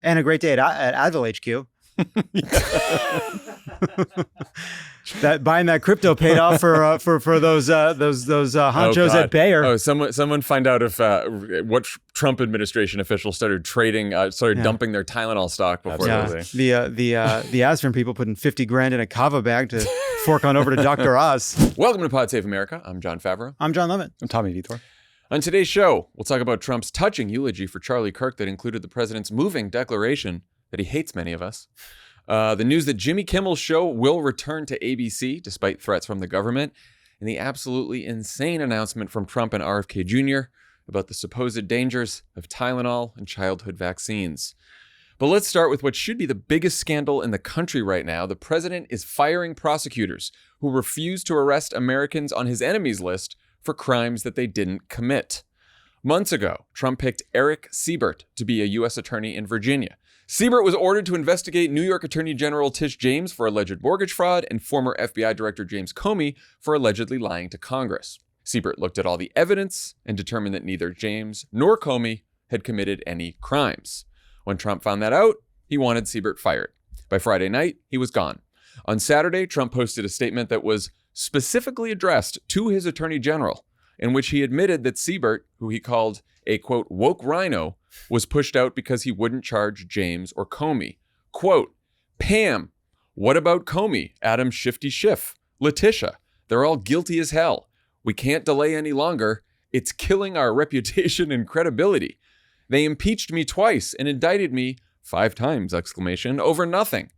And a great day at Advil HQ. That buying that crypto paid off for those honchos at Bayer. Oh, someone find out if what Trump administration officials started dumping their Tylenol stock before those. The aspirin people putting 50 grand in a Cava bag to fork on over to Dr. Oz. Welcome to Pod Save America. I'm John Favreau. I'm John Lovett. I'm Tommy Vitor. On today's show, we'll talk about Trump's touching eulogy for Charlie Kirk that included the president's moving declaration that he hates many of us. The news that Jimmy Kimmel's show will return to ABC despite threats from the government, and the absolutely insane announcement from Trump and RFK Jr. about the supposed dangers of Tylenol and childhood vaccines. But let's start with what should be the biggest scandal in the country right now. The president is firing prosecutors who refuse to arrest Americans on his enemies list for crimes that they didn't commit. Months ago, Trump picked Eric Siebert to be a U.S. attorney in Virginia. Siebert was ordered to investigate New York Attorney General Tish James for alleged mortgage fraud and former FBI Director James Comey for allegedly lying to Congress. Siebert looked at all the evidence and determined that neither James nor Comey had committed any crimes. When Trump found that out, he wanted Siebert fired. By Friday night, he was gone. On Saturday, Trump posted a statement that was specifically addressed to his Attorney General, in which he admitted that Siebert, who he called a, quote, woke rhino, was pushed out because he wouldn't charge James or Comey. Quote, Pam, what about Comey, Adam Shifty Schiff, Letitia? They're all guilty as hell. We can't delay any longer. It's killing our reputation and credibility. They impeached me twice and indicted me 5 times, exclamation, over nothing.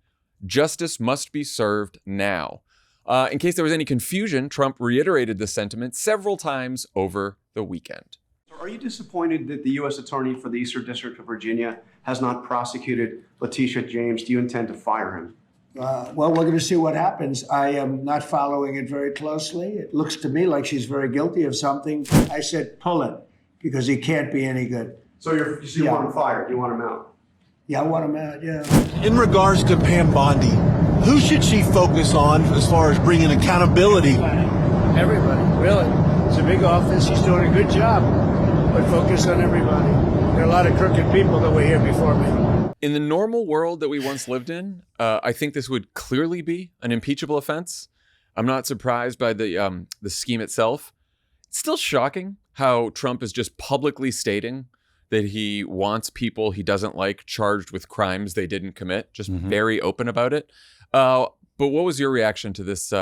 Justice must be served now. In case there was any confusion, Trump reiterated this sentiment several times over the weekend. Are you disappointed that the U.S. Attorney for the Eastern District of Virginia has not prosecuted Letitia James? Do you intend to fire him? Well, we're going to see what happens. I am not following it very closely. It looks to me like she's very guilty of something. I said pull it because he can't be any good. So you want him fired? You want him out? Yeah, I want him out, yeah. In regards to Pam Bondi, who should she focus on as far as bringing accountability? Everybody, really. It's a big office. He's doing a good job. But focus on everybody. There are a lot of crooked people that were here before me. In the normal world that we once lived in, I think this would clearly be an impeachable offense. I'm not surprised by the scheme itself. It's still shocking how Trump is just publicly stating that he wants people he doesn't like charged with crimes they didn't commit. Just very open about it. But what was your reaction to this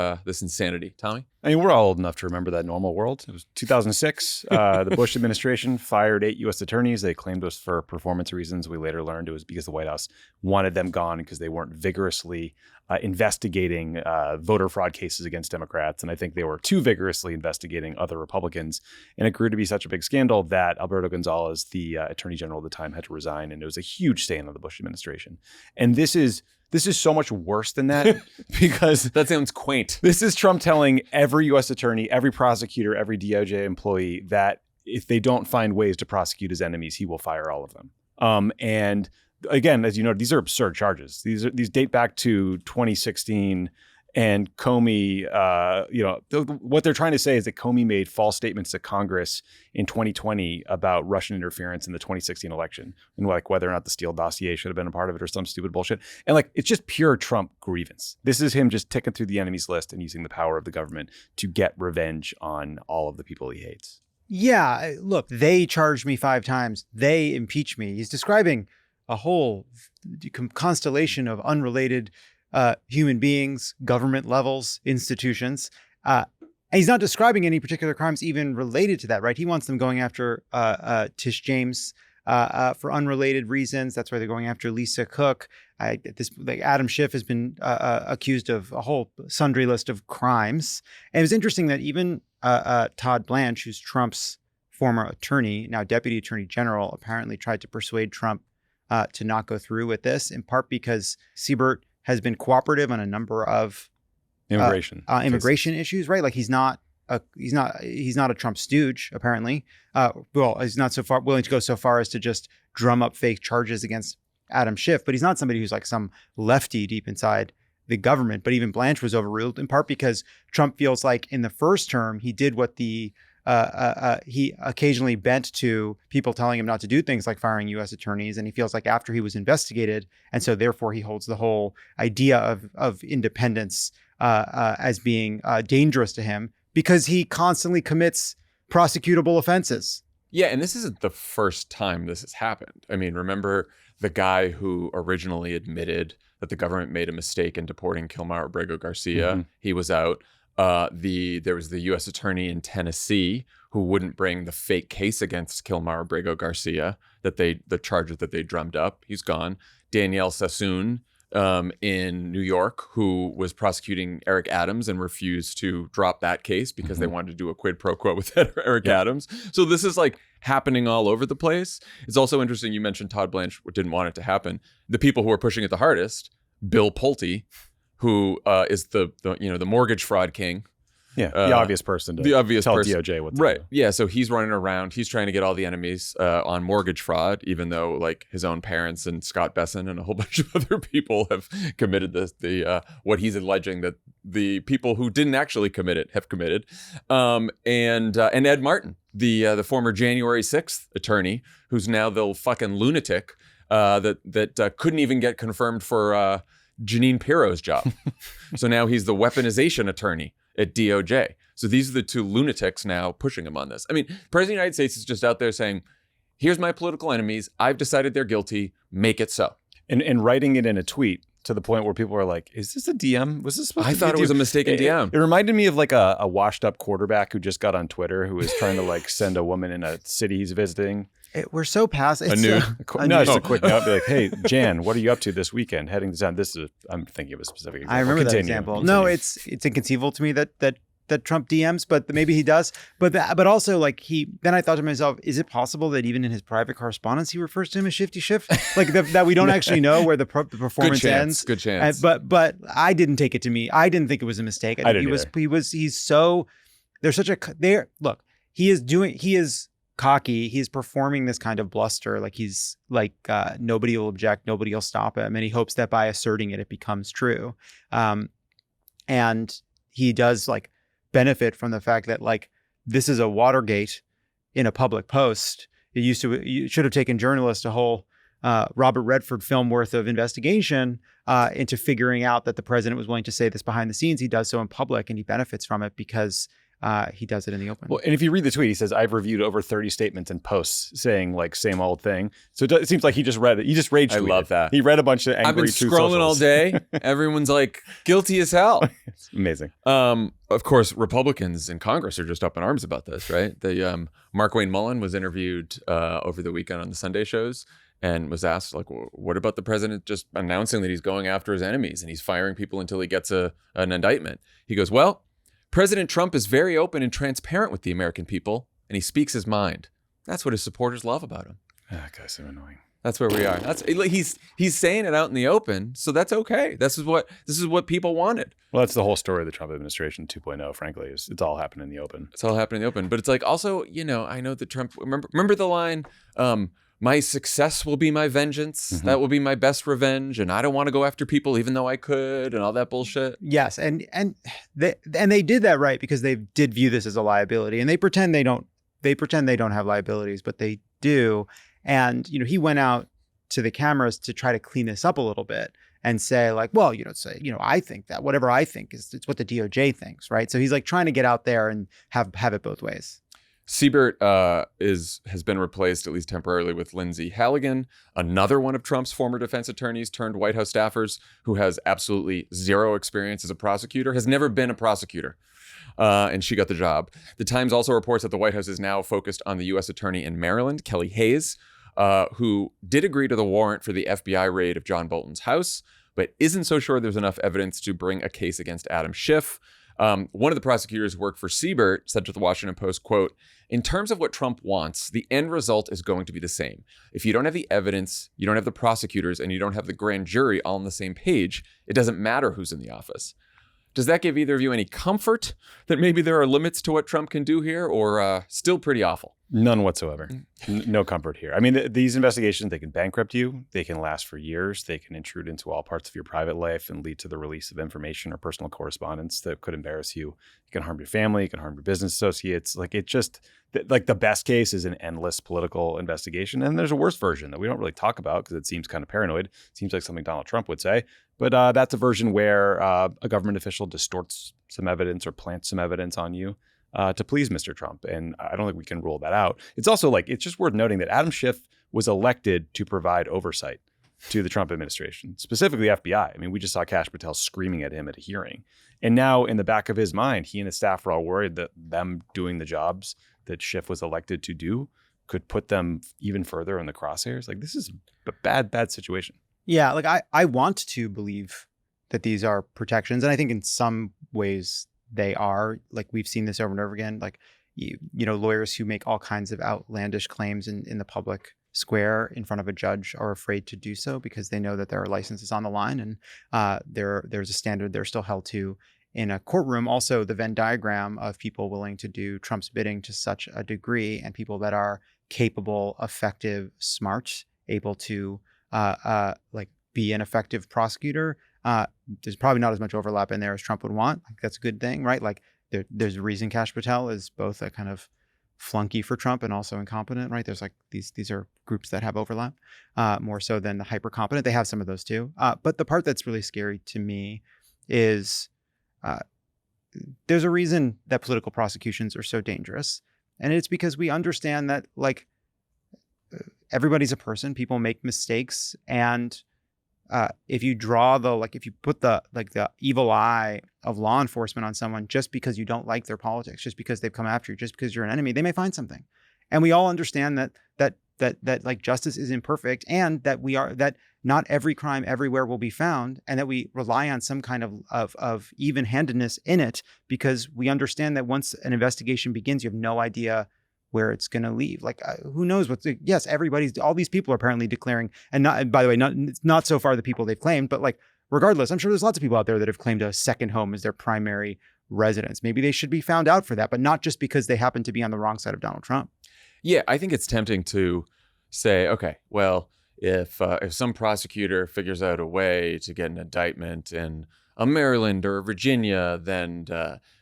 insanity, Tommy? I mean, we're all old enough to remember that normal world. It was 2006. The Bush administration fired 8 U.S. attorneys. They claimed it was for performance reasons. We later learned it was because the White House wanted them gone because they weren't vigorously investigating voter fraud cases against Democrats. And I think they were too vigorously investigating other Republicans. And it grew to be such a big scandal that Alberto Gonzales, the attorney general at the time, had to resign. And it was a huge stain on the Bush administration. And this is so much worse than that because that sounds quaint. This is Trump telling every U.S. attorney, every prosecutor, every DOJ employee that if they don't find ways to prosecute his enemies, he will fire all of them. And again, as you know, these are absurd charges. These date back to 2016. And Comey, what they're trying to say is that Comey made false statements to Congress in 2020 about Russian interference in the 2016 election, and like whether or not the Steele dossier should have been a part of it or some stupid bullshit. And like, it's just pure Trump grievance. This is him just ticking through the enemy's list and using the power of the government to get revenge on all of the people he hates. Yeah, look, they charged me 5 times. They impeached me. He's describing a whole constellation of unrelated human beings, government levels, institutions. And he's not describing any particular crimes even related to that, right? He wants them going after Tish James for unrelated reasons. That's why they're going after Lisa Cook. Adam Schiff has been accused of a whole sundry list of crimes. And it was interesting that even Todd Blanche, who's Trump's former attorney, now deputy attorney general, apparently tried to persuade Trump to not go through with this, in part because Siebert has been cooperative on a number of immigration issues, right? Like he's not a Trump stooge, apparently. Well, he's not so far willing to go so far as to just drum up fake charges against Adam Schiff, but he's not somebody who's like some lefty deep inside the government. But even Blanche was overruled in part because Trump feels like in the first term, he did what the he occasionally bent to people telling him not to do things like firing U.S. attorneys, and he feels like after he was investigated, and so therefore he holds the whole idea of independence as being dangerous to him because he constantly commits prosecutable offenses. Yeah, and this isn't the first time this has happened. I mean, remember the guy who originally admitted that the government made a mistake in deporting Kilmar Abrego Garcia? Mm-hmm. He was out. There was the U.S. attorney in Tennessee who wouldn't bring the fake case against Kilmar Abrego Garcia, the charges that they drummed up. He's gone. Danielle Sassoon in New York, who was prosecuting Eric Adams and refused to drop that case because they wanted to do a quid pro quo with Eric Adams. So this is like happening all over the place. It's also interesting. You mentioned Todd Blanche didn't want it to happen. The people who are pushing it the hardest, Bill Pulte, who is the mortgage fraud king. Yeah, the obvious person to tell DOJ what to do. Yeah, so he's running around. He's trying to get all the enemies on mortgage fraud, even though like his own parents and Scott Besson and a whole bunch of other people have committed what he's alleging that the people who didn't actually commit it have committed. And Ed Martin, the former January 6th attorney, who's now the fucking lunatic that couldn't even get confirmed for Jeanine Pirro's job. So now he's the weaponization attorney at DOJ. So these are the two lunatics now pushing him on this. I mean, the President of the United States is just out there saying, here's my political enemies. I've decided they're guilty. Make it so. And writing it in a tweet to the point where people are like, is this a DM? Was this supposed to be I thought it was a mistaken DM. It reminded me of like a washed up quarterback who just got on Twitter who was trying to like send a woman in a city he's visiting. We're so past just a quick note. Be like, hey, Jan, what are you up to this weekend? Heading to town. I'm thinking of a specific example. I remember that example. No, it's inconceivable to me that Trump DMs, but maybe he does. But also like then I thought to myself, is it possible that even in his private correspondence he refers to him as Shifty Schiff? Like that we don't actually know where the performance ends. Good chance. But I didn't take it to me. I didn't think it was a mistake. I didn't He is cocky. He's performing this kind of bluster. Like he's like, nobody will object. Nobody will stop him. And he hopes that by asserting it becomes true. And he does like benefit from the fact that like, this is a Watergate in a public post. You should have taken journalists a whole Robert Redford film worth of investigation into figuring out that the president was willing to say this behind the scenes. He does so in public and he benefits from it because he does it in the open. Well, and if you read the tweet, he says, I've reviewed over 30 statements and posts saying like same old thing. So it seems like he just read it. He just rage tweeted. I love that. He read a bunch of angry I've been Truth scrolling Socials. all day. Everyone's like guilty as hell. It's amazing. Of course, Republicans in Congress are just up in arms about this, right? The Mark Wayne Mullen was interviewed over the weekend on the Sunday shows and was asked, like, what about the president just announcing that he's going after his enemies and he's firing people until he gets an indictment? He goes, well, President Trump is very open and transparent with the American people, and he speaks his mind. That's what his supporters love about him. That guy's so annoying. That's where we are. He's saying it out in the open, so that's okay. This is what people wanted. Well, that's the whole story of the Trump administration 2.0, frankly, is it's all happening in the open. It's all happening in the open. But it's like also, I know that Trump, remember the line, my success will be my vengeance. Mm-hmm. That will be my best revenge. And I don't want to go after people even though I could and all that bullshit. Yes. And they did that right because they did view this as a liability and they pretend they don't have liabilities, but they do. And, he went out to the cameras to try to clean this up a little bit and say like, well, I think that whatever I think it's what the DOJ thinks. Right. So he's like trying to get out there and have it both ways. Siebert has been replaced, at least temporarily, with Lindsay Halligan, another one of Trump's former defense attorneys turned White House staffers who has absolutely zero experience as a prosecutor, has never been a prosecutor, and she got the job. The Times also reports that the White House is now focused on the U.S. attorney in Maryland, Kelly Hayes, who did agree to the warrant for the FBI raid of John Bolton's house, but isn't so sure there's enough evidence to bring a case against Adam Schiff. One of the prosecutors who worked for Siebert said to the Washington Post, quote, in terms of what Trump wants, the end result is going to be the same. If you don't have the evidence, you don't have the prosecutors, and you don't have the grand jury all on the same page, it doesn't matter who's in the office. Does that give either of you any comfort that maybe there are limits to what Trump can do here, or still pretty awful? None whatsoever. No comfort here. I mean, these investigations, they can bankrupt you. They can last for years. They can intrude into all parts of your private life and lead to the release of information or personal correspondence that could embarrass you. It can harm your family. It can harm your business associates. Like, it just, like, the best case is an endless political investigation. And there's a worse version that we don't really talk about because it seems kind of paranoid. It seems like something Donald Trump would say. But that's a version where a government official distorts some evidence or plants some evidence on you to please Mr. Trump. And I don't think we can rule that out. It's also like, it's just worth noting that Adam Schiff was elected to provide oversight to the Trump administration, specifically FBI. I mean, we just saw Kash Patel screaming at him at a hearing. And now in the back of his mind, he and his staff are all worried that them doing the jobs that Schiff was elected to do could put them even further in the crosshairs. Like, this is a bad situation. Yeah, like I want to believe that these are protections. And I think in some ways they are. Like, we've seen this over and over again. Like, you know, lawyers who make all kinds of outlandish claims in the public square in front of a judge are afraid to do so because they know that there are licenses on the line, and there's a standard they're still held to in a courtroom. Also, the Venn diagram of people willing to do Trump's bidding to such a degree, and people that are capable, effective, smart, able to like be an effective prosecutor. There's probably not as much overlap in there as Trump would want. Like, that's a good thing, right? Like, there's a reason Kash Patel is both a kind of flunky for Trump and also incompetent, right? There's like these are groups that have overlap more so than the hyper competent. They have some of those too. But the part that's really scary to me is there's a reason that political prosecutions are so dangerous, and it's because we understand that, like, everybody's a person. People make mistakes, and if you draw if you put the evil eye of law enforcement on someone just because you don't like their politics, just because they've come after you, just because you're an enemy, they may find something. And we all understand that like justice is imperfect, and that not every crime everywhere will be found, and that we rely on some kind of even-handedness in it, because we understand that once an investigation begins, you have no idea where it's going to leave. Like, who knows yes, all these people are apparently declaring, and not, by the way, not so far the people they've claimed, but like, regardless, I'm sure there's lots of people out there that have claimed a second home as their primary residence. Maybe they should be found out for that, but not just because they happen to be on the wrong side of Donald Trump. Yeah, I think it's tempting to say, okay, well, if some prosecutor figures out a way to get an indictment in Maryland or Virginia, then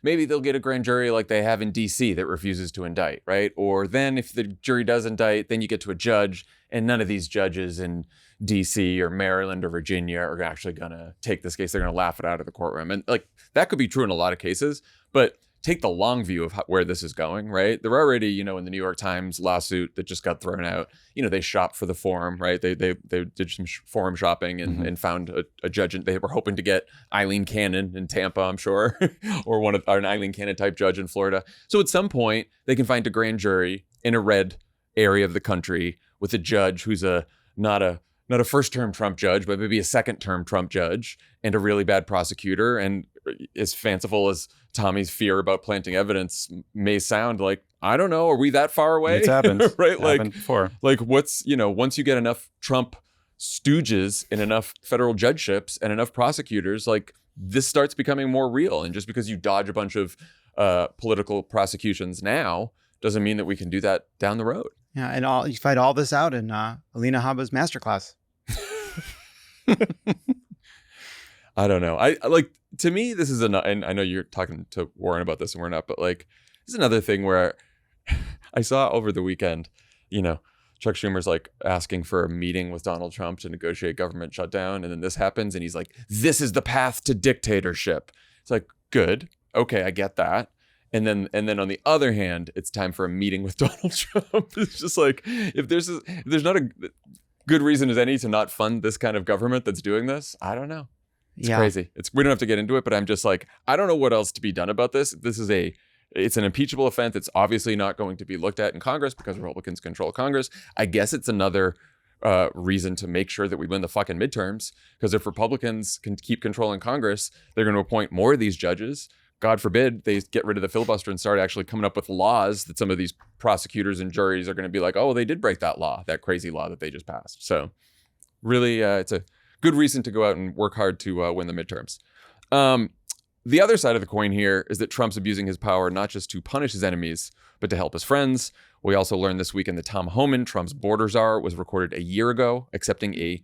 maybe they'll get a grand jury like they have in DC that refuses to indict, right? Or then if the jury does indict, then you get to a judge, and none of these judges in DC or Maryland or Virginia are actually going to take this case. They're going to laugh it out of the courtroom. And like, that could be true in a lot of cases, but take the long view of where this is going, right? They're already, in the New York Times lawsuit that just got thrown out, they shopped for the forum, right? They did some forum shopping and found a judge, and they were hoping to get Eileen Cannon in Tampa, I'm sure, or an Eileen Cannon type judge in Florida. So at some point they can find a grand jury in a red area of the country with a judge who's not a first-term Trump judge, but maybe a second-term Trump judge, and a really bad prosecutor. And as fanciful as Tommy's fear about planting evidence may sound, like, I don't know, are we that far away? It's happened. Right? It's happened before. Like, what's, once you get enough Trump stooges in enough federal judgeships and enough prosecutors, like, this starts becoming more real. And just because you dodge a bunch of political prosecutions now doesn't mean that we can do that down the road. Yeah, and you find all this out in Alina Habba's masterclass. I don't know. I like, to me, this is and I know you're talking to Warren about this and we're not, but like, this is another thing where I saw over the weekend, Chuck Schumer's like asking for a meeting with Donald Trump to negotiate government shutdown. And then this happens and he's like, this is the path to dictatorship. It's like, good. Okay, I get that. And then on the other hand, it's time for a meeting with Donald Trump. It's just like, if there's not a good reason as any to not fund this kind of government that's doing this, I don't know. It's crazy. We don't have to get into it, but I'm just like, I don't know what else to be done about this. It's an impeachable offense. It's obviously not going to be looked at in Congress because Republicans control Congress. I guess it's another reason to make sure that we win the fucking midterms, because if Republicans can keep controlling Congress, they're going to appoint more of these judges. God forbid they get rid of the filibuster and start actually coming up with laws that some of these prosecutors and juries are going to be like, oh, they did break that law, that crazy law that they just passed. So really, it's a good reason to go out and work hard to win the midterms. The other side of the coin here is that Trump's abusing his power not just to punish his enemies, but to help his friends. We also learned this weekend that Tom Homan, Trump's border czar, was recorded a year ago accepting a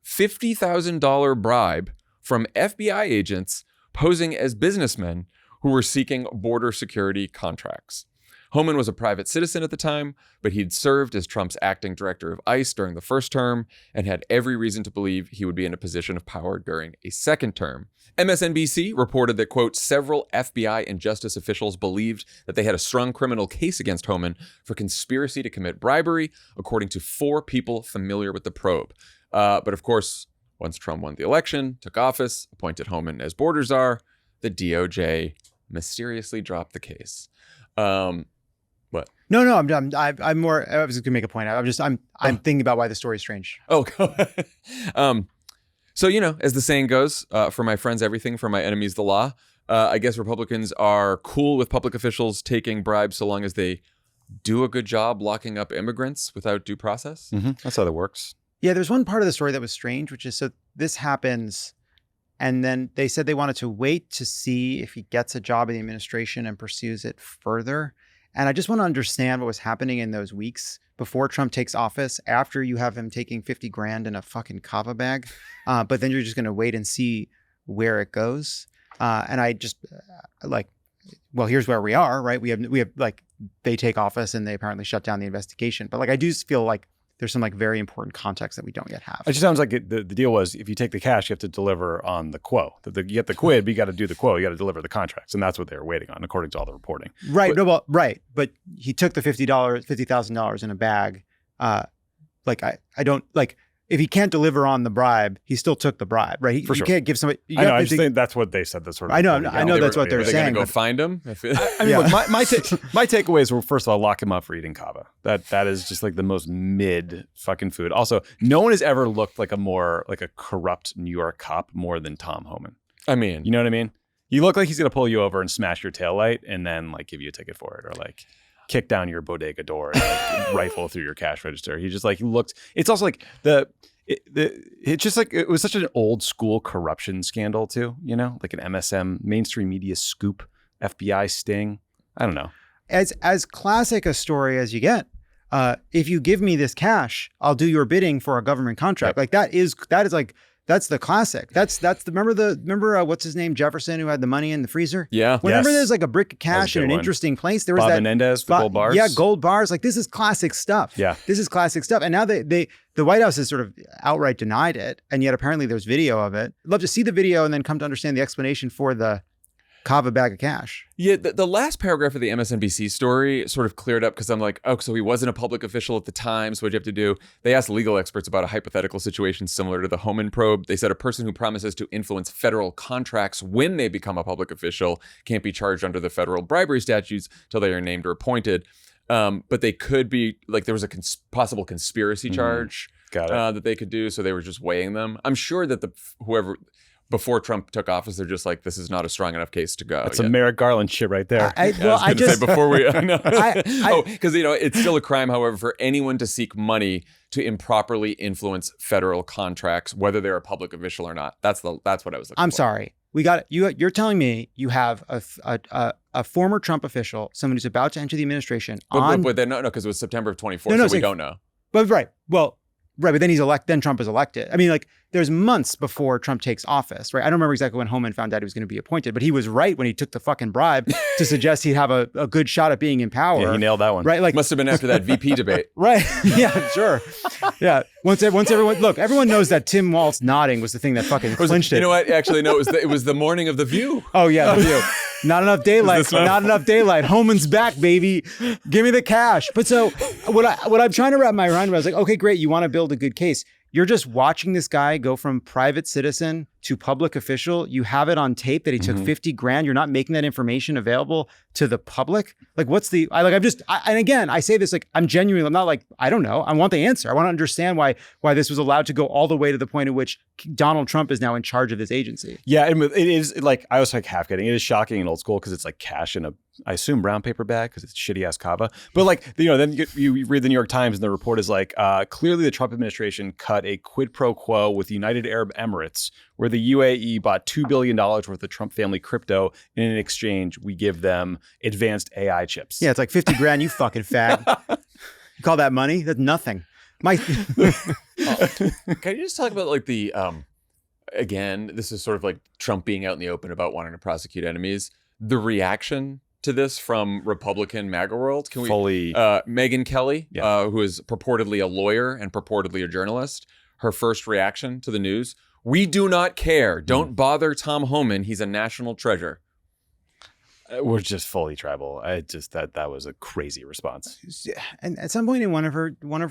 $50,000 bribe from FBI agents posing as businessmen who were seeking border security contracts. Homan was a private citizen at the time, but he'd served as Trump's acting director of ICE during the first term and had every reason to believe he would be in a position of power during a second term. MSNBC reported that, quote, several FBI and justice officials believed that they had a strong criminal case against Homan for conspiracy to commit bribery, according to 4 people familiar with the probe. But of course, once Trump won the election, took office, appointed Homan as border czar, the DOJ mysteriously dropped the case. What? No, I'm more. I was just gonna make a point. I'm thinking about why the story is strange. Oh, so, as the saying goes, for my friends, everything, for my enemies, the law. I guess Republicans are cool with public officials taking bribes so long as they do a good job locking up immigrants without due process. Mm-hmm. That's how that works. Yeah, there's one part of the story that was strange, which is so this happens, and then they said they wanted to wait to see if he gets a job in the administration and pursues it further. And I just want to understand what was happening in those weeks before Trump takes office, after you have him taking 50 grand in a fucking Cava bag. But then you're just going to wait and see where it goes. And I just here's where we are, right? We have they take office and they apparently shut down the investigation. But I do feel like there's some very important context that we don't yet have. It just sounds like the deal was, if you take the cash, you have to deliver on the quo. You get the quid, but you got to do the quo. You got to deliver the contracts, and that's what they were waiting on, according to all the reporting. Right. But he took the $50,000 in a bag. I don't if he can't deliver on the bribe, he still took the bribe, right? For sure. You can't give somebody. I just think that's what they said. That's sort of. I know that's what they're Are they saying. going to go find him? I mean, look, my takeaways were, first of all, lock him up for eating Cava. That is just the most mid fucking food. Also, no one has ever looked like a corrupt New York cop more than Tom Homan. I mean, you know what I mean? You look like he's gonna pull you over and smash your taillight and then give you a ticket for it, or kick down your bodega door and rifle through your cash register. He just he looked. It's also it was such an old school corruption scandal too, an MSM, mainstream media scoop, FBI sting. I don't know. As classic a story as you get. If you give me this cash, I'll do your bidding for a government contract. Yep. That's the classic. That's remember what's his name, Jefferson, who had the money in the freezer? Yeah. Whenever Yes. there's a brick of cash in an interesting place, there was Bob that Menendez, the gold bars. Yeah, gold bars. This is classic stuff. Yeah. This is classic stuff. And now the White House has sort of outright denied it, and yet apparently there's video of it. I'd love to see the video and then come to understand the explanation for the Cava bag of cash. Yeah, the last paragraph of the MSNBC story sort of cleared up, because I'm like, oh, so he wasn't a public official at the time, so what'd you have to do? They asked legal experts about a hypothetical situation similar to the Homan probe. They said a person who promises to influence federal contracts when they become a public official can't be charged under the federal bribery statutes till they are named or appointed. But they could be, there was a possible conspiracy charge that they could do, so they were just weighing them. I'm sure that whoever... Before Trump took office, they're just this is not a strong enough case to go. That's some Merrick Garland shit right there. Because it's still a crime, however, for anyone to seek money to improperly influence federal contracts, whether they're a public official or not. That's what I was looking for. I'm sorry. We got it. You're telling me you have a former Trump official, someone who's about to enter the administration. But because it was September of 24, so we don't know. But right. Well, right, but then he's elected. Then Trump is elected. I mean, there's months before Trump takes office, right? I don't remember exactly when Homan found out he was going to be appointed, but he was right when he took the fucking bribe to suggest he'd have a good shot at being in power. Yeah, he nailed that one. Right, must have been after that VP debate. Right? Yeah, sure. Yeah. Once everyone knows that Tim Walz nodding was the thing that fucking clinched it. You know what? Actually, no. It was the morning of The View. Oh yeah, The View. Not enough daylight. Not enough daylight. Homan's back, baby. Give me the cash. But so what I'm trying to wrap my mind around is okay, great. You want to build a good case. You're just watching this guy go from private citizen to public official. You have it on tape that he took 50 grand. You're not making that information available to the public. And again, I say this, I'm genuinely, I'm not I don't know. I want the answer. I want to understand why this was allowed to go all the way to the point at which Donald Trump is now in charge of this agency. Yeah, it is I was half kidding. It is shocking and old school because it's cash in a I assume brown paper bag because it's shitty ass Cava. But like, then you read the New York Times and the report is like, clearly the Trump administration cut a quid pro quo with the United Arab Emirates, where the UAE bought $2 billion worth of Trump family crypto. And in exchange, we give them advanced AI chips. Yeah, it's like 50 grand, you fucking fag. You call that money? That's nothing. Can you just talk about like the, again, this is sort of like Trump being out in the open about wanting to prosecute enemies. The reaction to this from Republican MAGA world? Can we fully Megyn Kelly, who is purportedly a lawyer and purportedly a journalist, her first reaction to the news: "We do not care. Don't bother Tom Homan. He's a national treasure." We're just fully tribal. That was a crazy response. And at some point in one of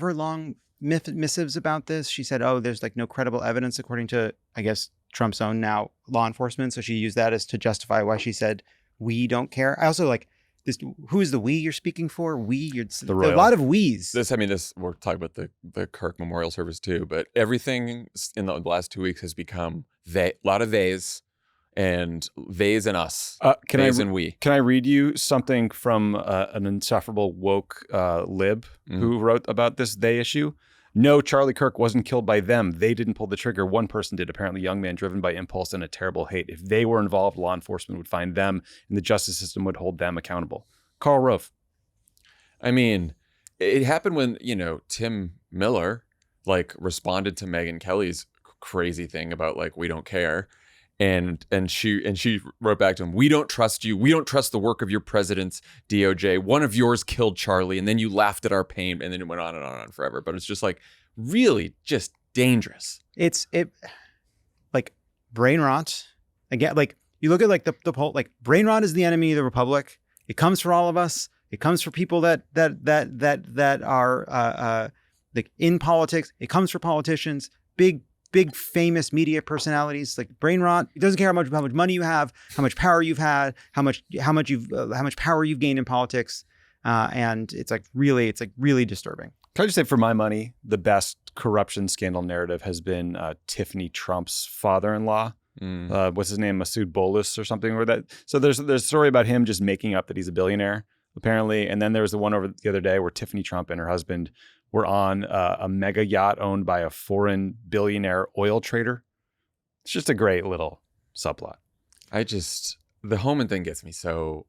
her long missives about this, she said, "Oh, there's like no credible evidence according to, I guess, Trump's own now law enforcement." So she used that as to justify why she said, "We don't care." I also like this. Who is the we you're speaking for? A lot of we's. This we're talking about the Kirk memorial service too, but everything in the last 2 weeks has become a lot of theys and theys and us. Theys and we. Can I read you something from an insufferable woke lib who wrote about this they issue? "No, Charlie Kirk wasn't killed by them. They didn't pull the trigger. One person did, apparently a young man driven by impulse and a terrible hate. If they were involved, law enforcement would find them and the justice system would hold them accountable." Karl Rove. I mean, it happened when, Tim Miller responded to Megyn Kelly's crazy thing about we don't care. And she wrote back to him, "We don't trust you. We don't trust the work of your president's DOJ. One of yours killed Charlie, and then you laughed at our pain." And then it went on and on and on forever. But it's just really just dangerous. It brain rot. Again, you look at the poll, brain rot is the enemy of the republic. It comes for all of us. It comes for people that are in politics. It comes for politicians, big famous media personalities. Brain rot. It doesn't care how much money you have, how much power you've had, how much power you've gained in politics, and it's really disturbing. Can I just say, for my money, the best corruption scandal narrative has been Tiffany Trump's father-in-law. What's his name? Masood Bolus or something, or that. So there's a story about him just making up that he's a billionaire, apparently. And then there was the one over the other day where Tiffany Trump and her husband were on a mega yacht owned by a foreign billionaire oil trader. It's just a great little subplot. The Homan thing gets me so...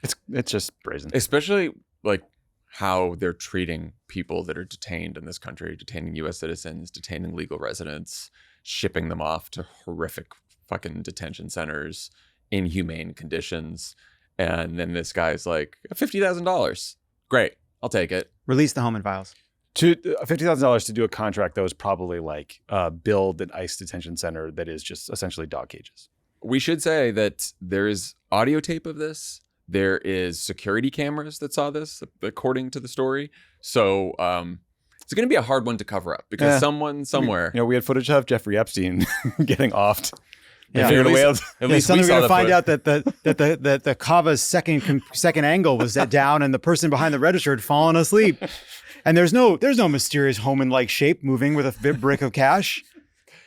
it's just brazen. Especially how they're treating people that are detained in this country, detaining U.S. citizens, detaining legal residents, shipping them off to horrific fucking detention centers, inhumane conditions. And then this guy's like, $50,000. Great. I'll take it. Release the Homan files. To $50,000 to do a contract that was probably build an ICE detention center that is just essentially dog cages. We should say that there is audio tape of this. There is security cameras that saw this, according to the story. So it's going to be a hard one to cover up because someone somewhere... we had footage of Jeffrey Epstein getting offed. Yeah, at least we're we saw going to the find footage. out that the Cava's second angle was set down, and the person behind the register had fallen asleep. And there's no mysterious Homan-like shape moving with a brick of cash.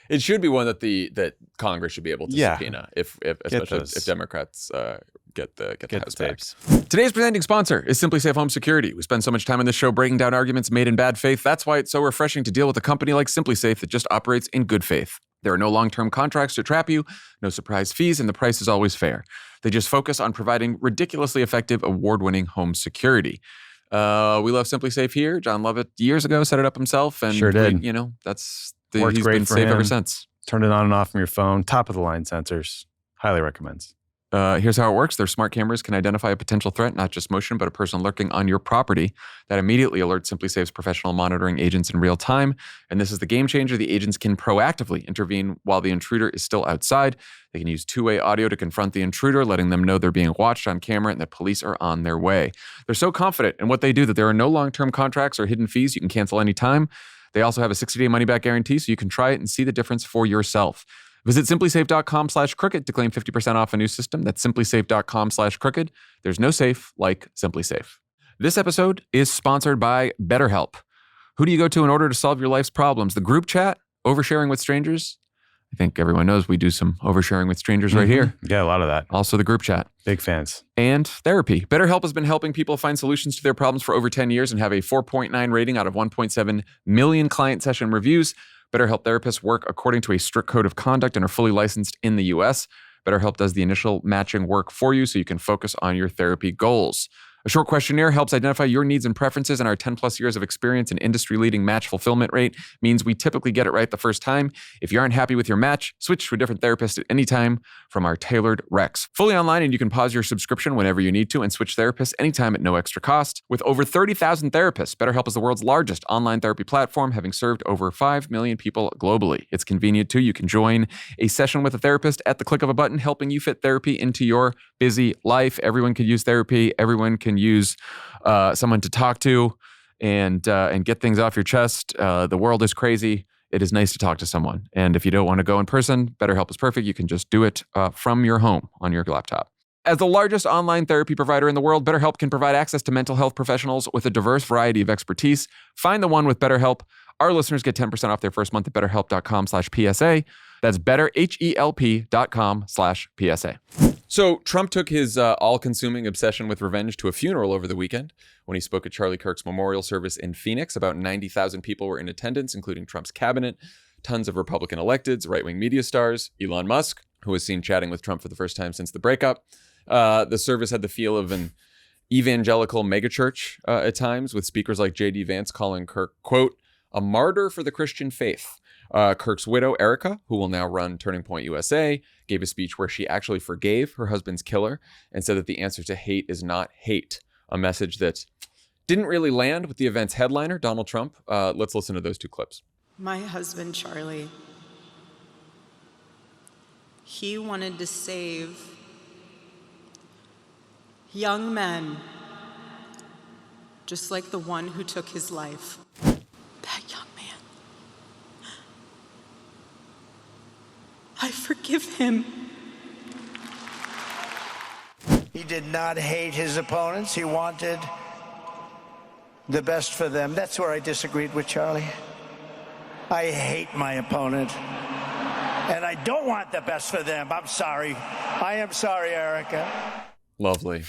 It should be one that Congress should be able to subpoena especially if Democrats get the House back. Today's presenting sponsor is Simply Safe Home Security. We spend so much time on this show breaking down arguments made in bad faith. That's why it's so refreshing to deal with a company like Simply Safe that just operates in good faith. There are no long-term contracts to trap you, no surprise fees, and the price is always fair. They just focus on providing ridiculously effective, award-winning home security. We love Simply Safe here. John Lovett years ago set it up himself, and sure did. He's great been for safe him. ever since. Turn it on and off from your phone. Top of the line sensors. Highly recommends. Here's how it works. Their smart cameras can identify a potential threat, not just motion, but a person lurking on your property. That immediately alerts Simply Safe's professional monitoring agents in real time. And this is the game changer. The agents can proactively intervene while the intruder is still outside. They can use two-way audio to confront the intruder, letting them know they're being watched on camera and that police are on their way. They're so confident in what they do that there are no long-term contracts or hidden fees you can cancel anytime. They also have a 60-day money-back guarantee, so you can try it and see the difference for yourself. Visit simplysafe.com/crooked to claim 50% off a new system. That's simplysafe.com/crooked. There's no safe like Simply Safe. This episode is sponsored by BetterHelp. Who do you go to in order to solve your life's problems? The group chat? Oversharing with strangers? I think everyone knows we do some oversharing with strangers right here. Yeah, a lot of that. Also the group chat. Big fans. And therapy. BetterHelp has been helping people find solutions to their problems for over 10 years and have a 4.9 rating out of 1.7 million client session reviews. BetterHelp therapists work according to a strict code of conduct and are fully licensed in the US. BetterHelp does the initial matching work for you so you can focus on your therapy goals. A short questionnaire helps identify your needs and preferences, and our 10 plus years of experience and industry-leading match fulfillment rate means we typically get it right the first time. If you aren't happy with your match, switch to a different therapist at any time from our tailored recs. Fully online, and you can pause your subscription whenever you need to and switch therapists anytime at no extra cost. With over 30,000 therapists, BetterHelp is the world's largest online therapy platform, having served over 5 million people globally. It's convenient too. You can join a session with a therapist at the click of a button, helping you fit therapy into your busy life. Everyone can use therapy. Everyone can use someone to talk to and get things off your chest. The world is crazy. It is nice to talk to someone. And if you don't want to go in person, BetterHelp is perfect. You can just do it from your home on your laptop. As the largest online therapy provider in the world, BetterHelp can provide access to mental health professionals with a diverse variety of expertise. Find the one with BetterHelp. Our listeners get 10% off their first month at betterhelp.com/PSA. That's betterhelp.com/PSA. So Trump took his all-consuming obsession with revenge to a funeral over the weekend when he spoke at Charlie Kirk's memorial service in Phoenix. About 90,000 people were in attendance, including Trump's cabinet, tons of Republican electeds, right-wing media stars, Elon Musk, who was seen chatting with Trump for the first time since the breakup. The service had the feel of an evangelical megachurch at times, with speakers like J.D. Vance calling Kirk, quote, a martyr for the Christian faith. Kirk's widow, Erica, who will now run Turning Point USA, gave a speech where she actually forgave her husband's killer and said that the answer to hate is not hate, a message that didn't really land with the event's headliner, Donald Trump. Let's listen to those two clips. My husband, Charlie, he wanted to save young men, just like the one who took his life. That young man. I forgive him. He did not hate his opponents. He wanted the best for them. That's where I disagreed with Charlie. I hate my opponent, and I don't want the best for them. I'm sorry. I am sorry, Erica. Lovely.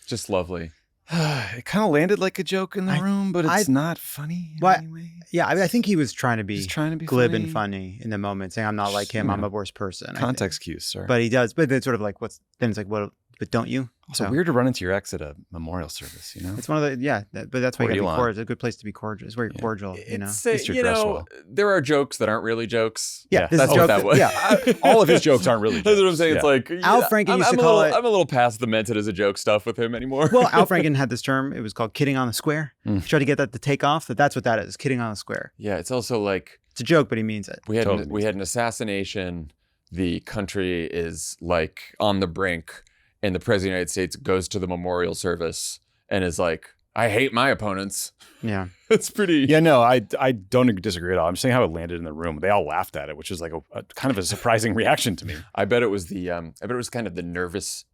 Just lovely. It kind of landed like a joke in the room, but it's not funny anyway. Yeah, I think he was trying to be, glib funny. and funny in the moment, saying, I'm not like him, I'm a worse person. Context cues, sir. But he does. But then sort of like, then it's like, what, but don't you? Also weird to run into your ex at a memorial service, you know? It's one of the, but that's why you gotta be Elon. cordial. It's a good place to be cordial. It's where you're cordial, you know? It's your dress well. There are jokes that aren't really jokes. Yeah, this that's is what joke that was. Yeah. All of his jokes aren't really jokes. That's what I'm saying. Yeah. It's like Al Franken used to call it. I'm a little past the meant it as a joke stuff with him anymore. Well, Al Franken had this term. It was called kidding on the square. He tried to get that to take off. That's what that is, kidding on the square. Yeah, it's also like It's a joke, but he means it. we had an assassination. The country is like on the brink, and the president of the United States goes to the memorial service and is like, I hate my opponents. Yeah. It's pretty. Yeah, no, I don't disagree at all. I'm just saying how it landed in the room. They all laughed at it, which is like a kind of a surprising reaction to me. I bet it was kind of the nervous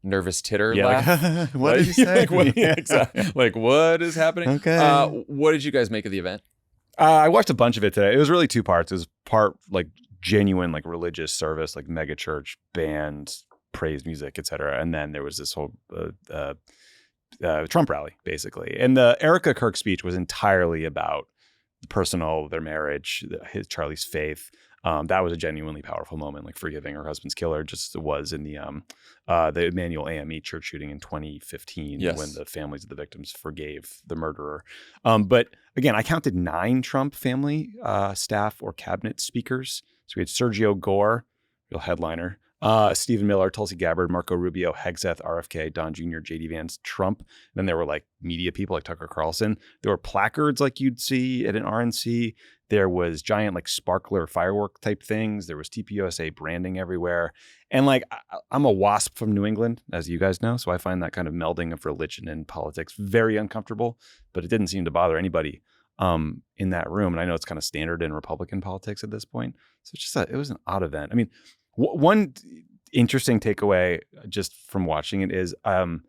titter Yeah, laugh. like, what did you say? Like, what, exactly. Like, what is happening? Okay. What did you guys make of the event? I watched a bunch of it today. It was really two parts. It was part like genuine like religious service, like mega church, band, praise music, etc. And then there was this whole Trump rally, basically. And the Erica Kirk speech was entirely about personal, their marriage, Charlie's faith. That was a genuinely powerful moment, like forgiving her husband's killer, just as it was in the Emanuel AME church shooting in 2015, Yes. when the families of the victims forgave the murderer. But again, I counted 9 Trump family staff or cabinet speakers. So we had Sergio Gore, real headliner, Stephen Miller, Tulsi Gabbard, Marco Rubio, Hegseth, RFK, Don Jr., J.D. Vance, Trump. And then there were like media people like Tucker Carlson. There were placards like you'd see at an RNC. There was giant like sparkler firework type things. There was TPUSA branding everywhere. And like I'm a WASP from New England, as you guys know. So I find that kind of melding of religion and politics very uncomfortable. But it didn't seem to bother anybody in that room. And I know it's kind of standard in Republican politics at this point. So it's just it was an odd event. I mean, one interesting takeaway just from watching it is a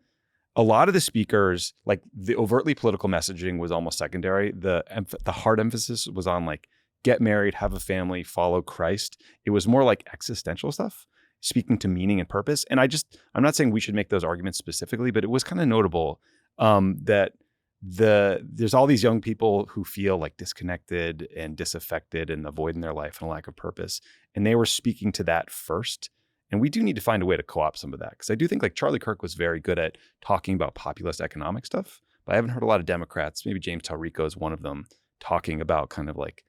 lot of the speakers, like the overtly political messaging was almost secondary. The hard emphasis was on like get married, have a family, follow Christ. It was more like existential stuff, speaking to meaning and purpose. And I'm not saying we should make those arguments specifically, but it was kind of notable that there's all these young people who feel like disconnected and disaffected and a void in their life and a lack of purpose. And they were speaking to that first. And we do need to find a way to co-opt some of that. Because I do think like Charlie Kirk was very good at talking about populist economic stuff. But I haven't heard a lot of Democrats, maybe James Talrico is one of them, talking about kind of like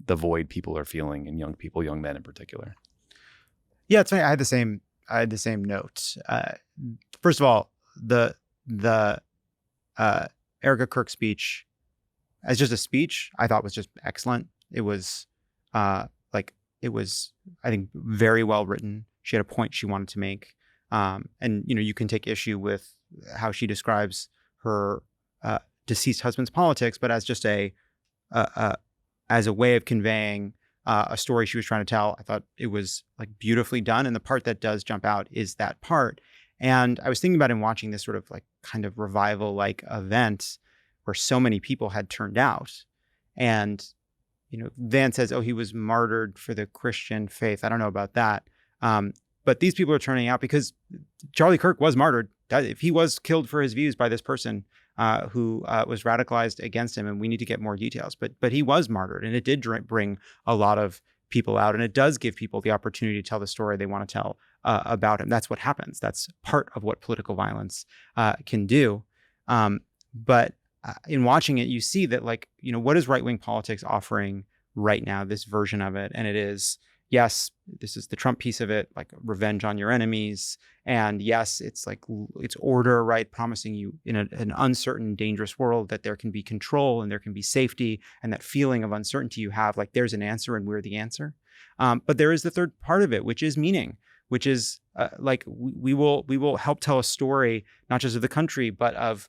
the void people are feeling in young people, young men in particular. Yeah, it's funny. I had the same note. First of all, the Erica Kirk speech, as just a speech, I thought was just excellent. It was I think, very well written. She had a point she wanted to make, and you can take issue with how she describes her deceased husband's politics, but as just as a way of conveying a story she was trying to tell. I thought it was like beautifully done. And the part that does jump out is that part. And I was thinking about in watching this sort of like kind of revival like event where so many people had turned out. And, Van says, oh, he was martyred for the Christian faith. I don't know about that. But these people are turning out because Charlie Kirk was martyred. If he was killed for his views by this person who was radicalized against him, and we need to get more details, but he was martyred, and it did bring a lot of people out, and it does give people the opportunity to tell the story they want to tell about him. That's what happens. That's part of what political violence can do. But in watching it, you see that what is right-wing politics offering right now, this version of it, and it is, yes, this is the Trump piece of it, like revenge on your enemies. And yes, it's order, right? Promising you in an uncertain, dangerous world that there can be control and there can be safety, and that feeling of uncertainty you have, like there's an answer and we're the answer. But there is the third part of it, which is meaning, which is we will help tell a story, not just of the country, but of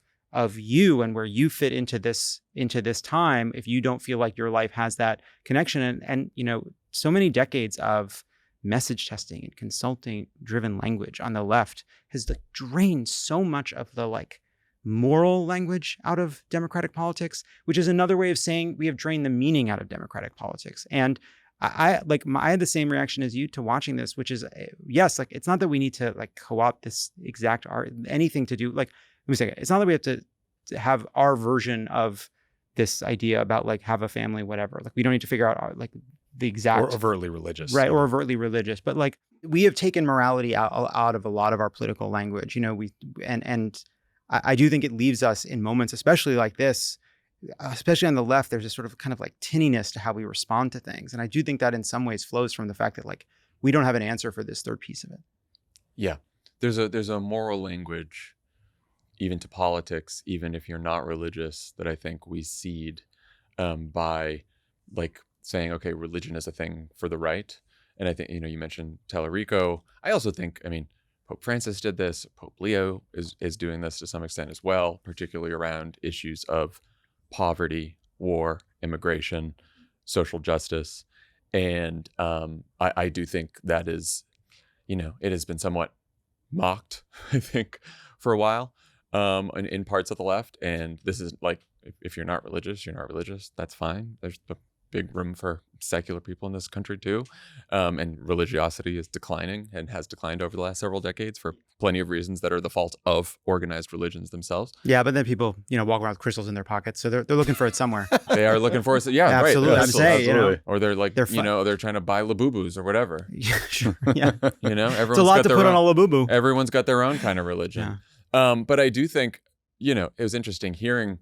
you and where you fit into this time. If you don't feel like your life has that connection, and so many decades of message testing and consulting driven language on the left has drained so much of the moral language out of democratic politics, which is another way of saying we have drained the meaning out of democratic politics. And I had the same reaction as you to watching this, which is yes, it's not that we need to co-opt this exact art, anything to do let me say it. It's not that we have to have our version of this idea about have a family, whatever. We don't need to figure out the exact or overtly religious, right? Or overtly religious, but we have taken morality out of a lot of our political language. I do think it leaves us in moments, especially like this, especially on the left. There's a sort of kind of tinniness to how we respond to things, and I do think that in some ways flows from the fact that we don't have an answer for this third piece of it. Yeah, there's a moral language, even to politics, even if you're not religious, that I think we cede by saying, okay, religion is a thing for the right. And I think, you mentioned Talarico. I also think, Pope Francis did this. Pope Leo is doing this to some extent as well, particularly around issues of poverty, war, immigration, social justice. And I do think that is, it has been somewhat mocked, I think, for a while in parts of the left. And this is if you're not religious, you're not religious. That's fine. There's a big room for secular people in this country too. And religiosity is declining and has declined over the last several decades for plenty of reasons that are the fault of organized religions themselves. Yeah, but then people, walk around with crystals in their pockets. So they're looking for it somewhere. They are looking for it. So, yeah, absolutely. Right. I'm saying, or they're they're trying to buy Labubus or whatever. Yeah, sure. Yeah. Everyone's it's a lot got to their put own, on a Labubu. Everyone's got their own kind of religion. Yeah. But I do think, it was interesting hearing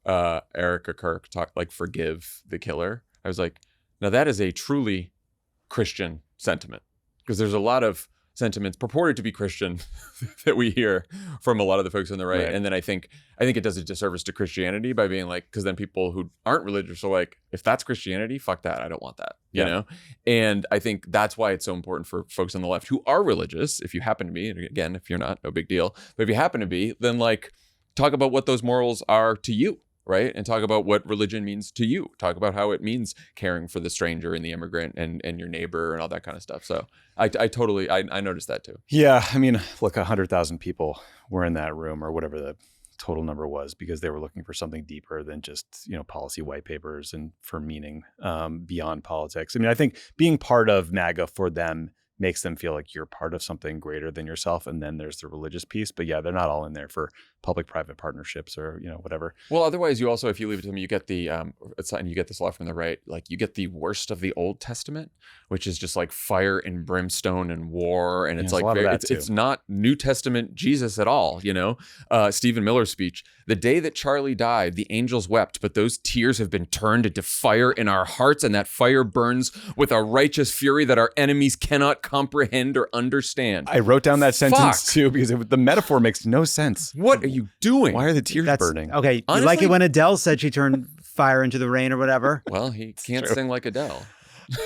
Erica Kirk talk, forgive the killer. I was like, now that is a truly Christian sentiment, because there's a lot of sentiments purported to be Christian that we hear from a lot of the folks on the right. And then I think it does a disservice to Christianity by being because then people who aren't religious are if that's Christianity, fuck that. I don't want that, you know? And I think that's why it's so important for folks on the left who are religious. If you happen to be, and again, if you're not, no big deal. But if you happen to be, then talk about what those morals are to you. Right. And talk about what religion means to you. Talk about how it means caring for the stranger and the immigrant and your neighbor and all that kind of stuff. So I noticed that too. Yeah. 100,000 people were in that room, or whatever the total number was, because they were looking for something deeper than just, policy white papers and for meaning beyond politics. I mean, I think being part of MAGA for them makes them feel like you're part of something greater than yourself. And then there's the religious piece. But yeah, they're not all in there for public-private partnerships or, whatever. Well, otherwise, you also, if you leave it to them, you get the, and you get this a lot from the right, like you get the worst of the Old Testament, which is just like fire and brimstone and war. And it's like, it's not New Testament Jesus at all, Stephen Miller's speech. The day that Charlie died, the angels wept, but those tears have been turned into fire in our hearts, and that fire burns with a righteous fury that our enemies cannot comprehend or understand. I wrote down that sentence too, because the metaphor makes no sense. What are you doing? Why are the tears burning? Okay, Honestly, you like it when Adele said she turned fire into the rain or whatever? Well, he can't sing like Adele.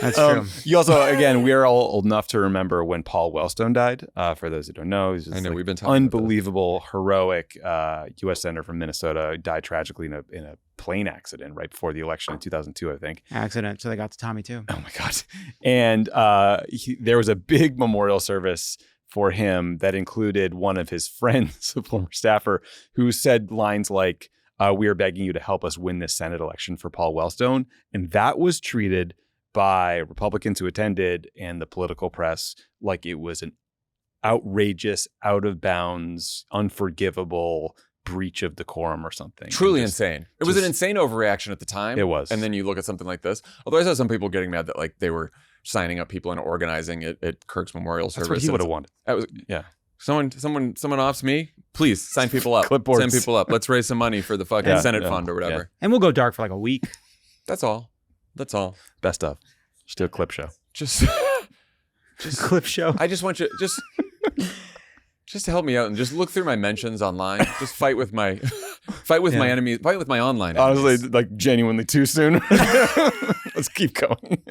That's true. You also, again, we are all old enough to remember when Paul Wellstone died. For those who don't know, he's just we've been talking unbelievable, heroic U.S. senator from Minnesota. He died tragically in a plane accident right before the election in 2002, I think. Accident. So they got to Tommy too. Oh my God! And there was a big memorial service for him that included one of his friends, a former staffer, who said lines like, "We are begging you to help us win this Senate election for Paul Wellstone," and that was treated by Republicans who attended and the political press like it was an outrageous, out of bounds, unforgivable breach of decorum or something. Truly insane. It was an insane overreaction at the time. It was. And then you look at something like this. Although I saw some people getting mad that like they were signing up people and organizing it at Kirk's memorial service. That's what he would have wanted. That was, yeah. Someone offs me, please sign people up. Clipboards. Send people up. Let's raise some money for the fucking Senate fund or whatever. Yeah. And we'll go dark for like a week. That's all. Best of. Just do a clip show. Just clip show. I just want you just to help me out and just look through my mentions online. Just fight with my enemies. Fight with my online enemies. Honestly, like genuinely too soon. Let's keep going.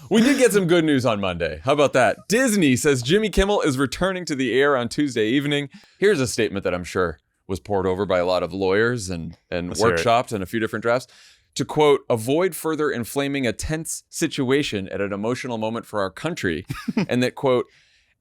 We did get some good news on Monday. How about that? Disney says Jimmy Kimmel is returning to the air on Tuesday evening. Here's a statement that I'm sure was poured over by a lot of lawyers and workshops and a few different drafts. To quote, avoid further inflaming a tense situation at an emotional moment for our country. And that, quote,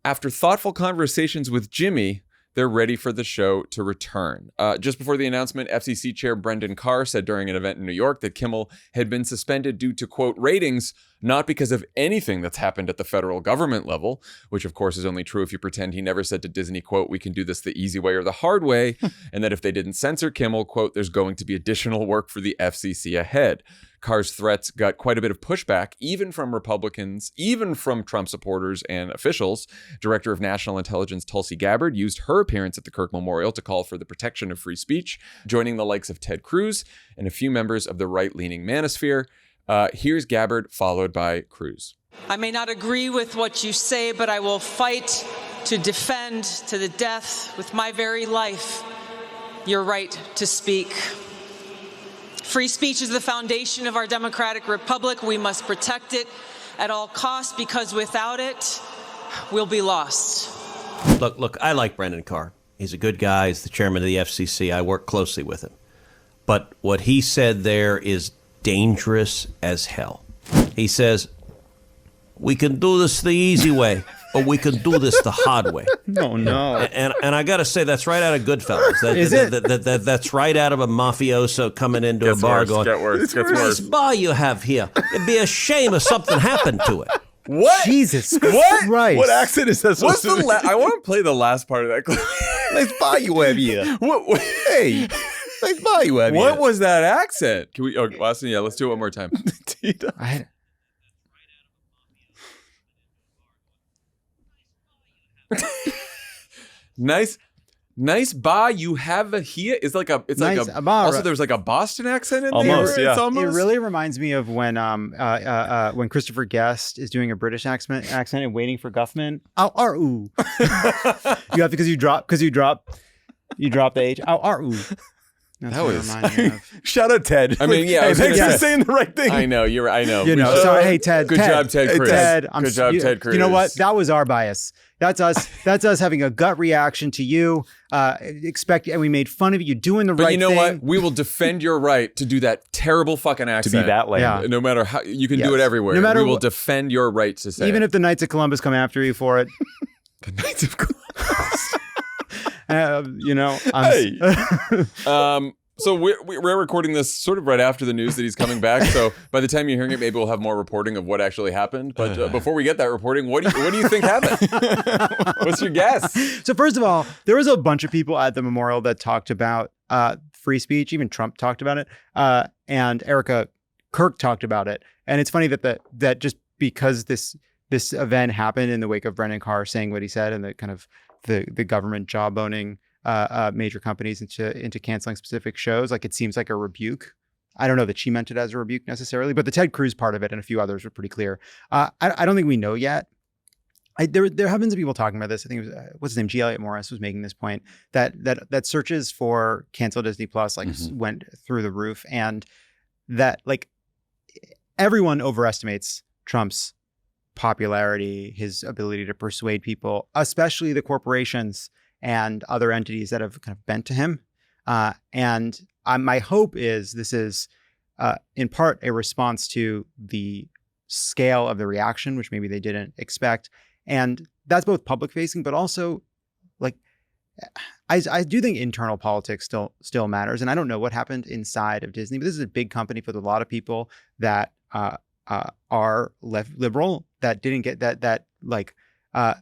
after thoughtful conversations with Jimmy, they're ready for the show to return. Just before the announcement, FCC Chair Brendan Carr said during an event in New York that Kimmel had been suspended due to, quote, ratings, not because of anything that's happened at the federal government level, which of course is only true if you pretend he never said to Disney, quote, we can do this the easy way or the hard way, and that if they didn't censor Kimmel, quote, there's going to be additional work for the FCC ahead. Carr's threats got quite a bit of pushback, even from Republicans, even from Trump supporters and officials. Director of National Intelligence Tulsi Gabbard used her appearance at the Kirk Memorial to call for the protection of free speech, joining the likes of Ted Cruz and a few members of the right-leaning manosphere. Here's Gabbard, followed by Cruz. I may not agree with what you say, but I will fight to defend to the death with my very life your right to speak. Free speech is the foundation of our democratic republic. We must protect it at all costs because without it, we'll be lost. Look, I like Brendan Carr. He's a good guy. He's the chairman of the FCC. I work closely with him. But what he said there is dangerous as hell. He says, we can do this the easy way, or we can do this the hard way. No. And I got to say, that's right out of Goodfellas. Is it? That's right out of a mafioso coming into a bar going, Gets worse. this bar you have here, it'd be a shame if something happened to it. What? Jesus What? Christ. What accent is that What's supposed to be? I want to play the last part of that clip. Nice bar you have here. What? Hey, nice bar you have here. What was that accent? Can we? Oh, Austin, yeah, let's do it one more time. Nice bar you have here. It's like a. It's Nice like a. bar. Also, there's like a Boston accent in Almost, there. yeah. It's almost. It really reminds me of when Christopher Guest is doing a British accent and waiting for Guffman. Ow, ar, ooh. You have to because you drop the H. Ow, ar, ooh. That's That what it was- reminded me of. Shout out Ted. I mean, yeah, I Hey, was thanks gonna for say- saying the right thing. I know. I know. You know. So hey, Ted. Good job, Ted Cruz. Ted, Good job, Ted Cruz. You know what? That was our bias. That's us. That's us having a gut reaction to you. And we made fun of you doing the right But thing. you know what? We will defend your right to do that terrible fucking To accent. be that lame. Yeah. No matter how you can Yes. do it everywhere. No matter we will what- defend your right to say Even it. if the Knights of Columbus come after you for it. The Knights of Columbus. So we're recording this sort of right after the news that he's coming back. So by the time you're hearing it, maybe we'll have more reporting of what actually happened. But before we get that reporting, what do you think happened? What's your guess? So first of all, there was a bunch of people at the memorial that talked about free speech. Even Trump talked about it, and Erica Kirk talked about it. And it's funny that just because this event happened in the wake of Brendan Carr saying what he said, and the kind of the government jawboning major companies into canceling specific shows, like it seems like a rebuke. I don't know that she meant it as a rebuke necessarily, but the Ted Cruz part of it and a few others were pretty clear. I don't think we know yet. There have been some people talking about this. I think it was what's his name, G. Elliott Morris was making this point that searches for cancel Disney Plus went through the roof, and that like everyone overestimates Trump's popularity, his ability to persuade people, especially the corporations and other entities that have kind of bent to him. And my hope is this is in part a response to the scale of the reaction, which maybe they didn't expect. And that's both public facing, but also like, I do think internal politics still matters. And I don't know what happened inside of Disney, but this is a big company with a lot of people that are liberal, that didn't get that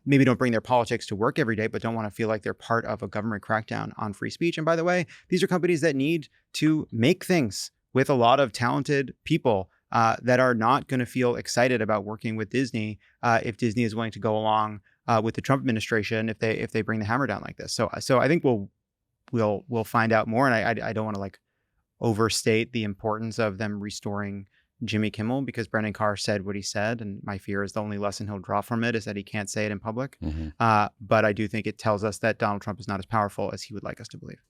maybe don't bring their politics to work every day, but don't want to feel like they're part of a government crackdown on free speech. And by the way, these are companies that need to make things with a lot of talented people that are not going to feel excited about working with Disney if Disney is willing to go along with the Trump administration if they bring the hammer down like this. So I think we'll find out more. And I don't want to like overstate the importance of them restoring Jimmy Kimmel, because Brendan Carr said what he said, and my fear is the only lesson he'll draw from it is that he can't say it in public. But I do think it tells us that Donald Trump is not as powerful as he would like us to believe.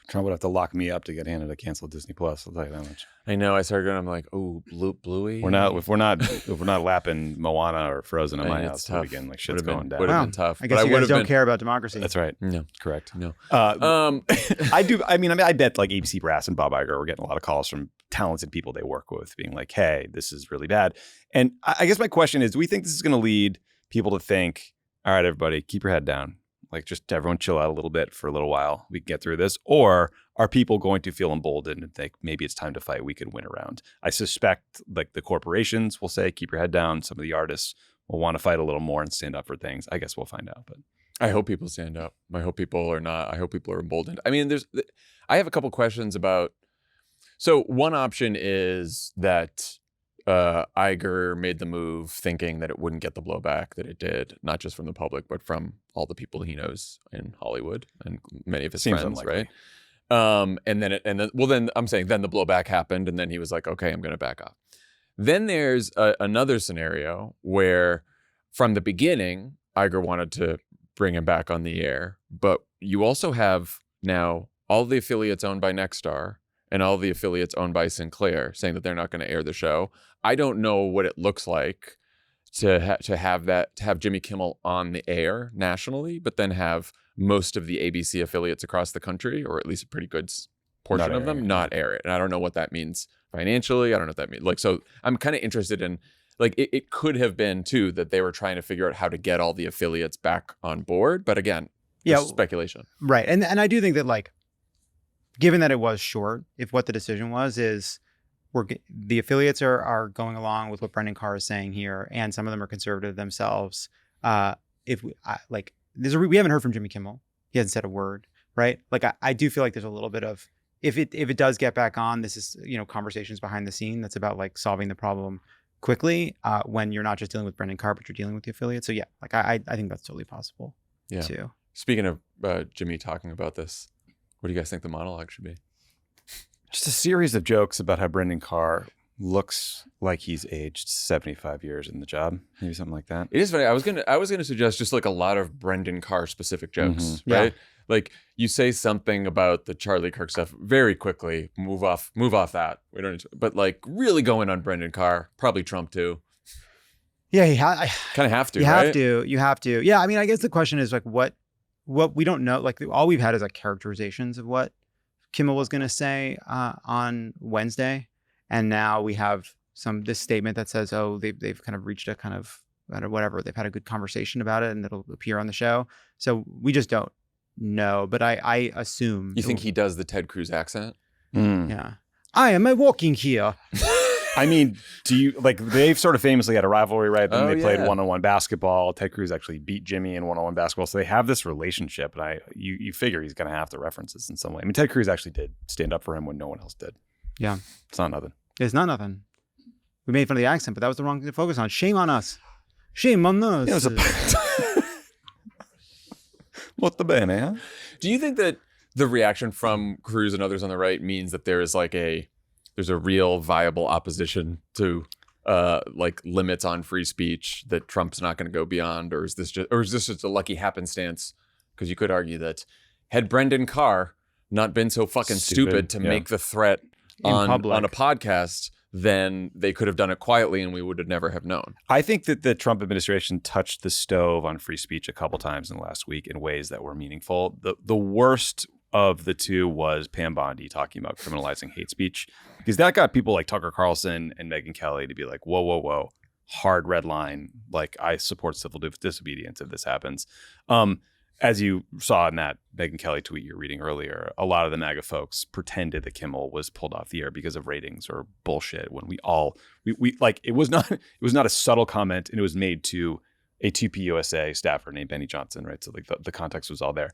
Trump would have to lock me up to get handed a canceled Disney Plus. I'll tell you that much. I know. I started going. I'm like, oh, Bluey. If we're not lapping Moana or Frozen in my house again, like shit's going down. Would have been tough. I guess you guys don't care about democracy. That's right. No, correct. No. I do. I mean, I bet like ABC Brass and Bob Iger were getting a lot of calls from talented people they work with, being like, "Hey, this is really bad." And I guess my question is, do we think this is going to lead people to think, "All right, everybody, keep your head down. Like, just everyone chill out a little bit for a little while. We can get through this." Or are people going to feel emboldened and think maybe it's time to fight? We can win around. I suspect like the corporations will say, keep your head down. Some of the artists will want to fight a little more and stand up for things. I guess we'll find out. But I hope people stand up. I hope people are not. I hope people are emboldened. I mean, I have a couple questions about. So one option is that Iger made the move thinking that it wouldn't get the blowback that it did, not just from the public, but from all the people he knows in Hollywood and many of his friends, unlikely. Right? And then I'm saying then the blowback happened, and then he was like, okay, I'm going to back off. Then there's another scenario where from the beginning, Iger wanted to bring him back on the air, but you also have now all the affiliates owned by Nexstar and all the affiliates owned by Sinclair saying that they're not going to air the show. I don't know what it looks like to have Jimmy Kimmel on the air nationally, but then have most of the ABC affiliates across the country, or at least a pretty good portion of them, not air it. And I don't know what that means financially. I don't know what that means. Like, so I'm kind of interested in, like, it could have been too that they were trying to figure out how to get all the affiliates back on board. But again, speculation. Right. And I do think that, like, given that it was short, if what the decision was is the affiliates are going along with what Brendan Carr is saying here, and some of them are conservative themselves. We haven't heard from Jimmy Kimmel. He hasn't said a word, right? Like, I do feel like there's a little bit of, if it does get back on, this is, conversations behind the scene that's about like solving the problem quickly when you're not just dealing with Brendan Carr, but you're dealing with the affiliates. So yeah, like I think that's totally possible too. Speaking of Jimmy talking about this, what do you guys think the monologue should be? Just a series of jokes about how Brendan Carr looks like he's aged 75 years in the job. Maybe something like that. It is funny. I was gonna suggest just like a lot of Brendan Carr specific jokes, right? Yeah. Like, you say something about the Charlie Kirk stuff very quickly, move off that. We don't need to, but like really going on Brendan Carr, probably Trump too. Yeah, kind of have to. You have to. Yeah, I mean, I guess the question is like what we don't know. Like, all we've had is like characterizations of what Kimmel was going to say on Wednesday, and now we have this statement that says, oh, they've kind of reached a kind of whatever, they've had a good conversation about it, and it'll appear on the show. So we just don't know, but I assume. You think he does the Ted Cruz accent? Yeah. I am walking here. I mean, do you like they've sort of famously had a rivalry, right? Then they played one-on-one basketball. Ted Cruz actually beat Jimmy in one-on-one basketball, so they have this relationship. And you figure he's going to have to reference this in some way. I mean, Ted Cruz actually did stand up for him when no one else did. Yeah, it's not nothing. It's not nothing. We made fun of the accent, but that was the wrong thing to focus on. Shame on us. Shame on us. What the bene, huh? Do you think that the reaction from Cruz and others on the right means that there is like there's a real viable opposition to like limits on free speech that Trump's not going to go beyond, or is this just a lucky happenstance? Because you could argue that had Brendan Carr not been so fucking stupid to make the threat on a podcast, then they could have done it quietly and we would have never have known. I think that the Trump administration touched the stove on free speech a couple times in the last week in ways that were meaningful. The worst of the two was Pam Bondi talking about criminalizing hate speech, because that got people like Tucker Carlson and Megyn Kelly to be like, whoa, hard red line. Like, I support civil disobedience if this happens. As you saw in that Megyn Kelly tweet you're reading earlier, a lot of the MAGA folks pretended that Kimmel was pulled off the air because of ratings or bullshit, when we like, it was not a subtle comment, and it was made to a TPUSA staffer named Benny Johnson, right? So like the context was all there.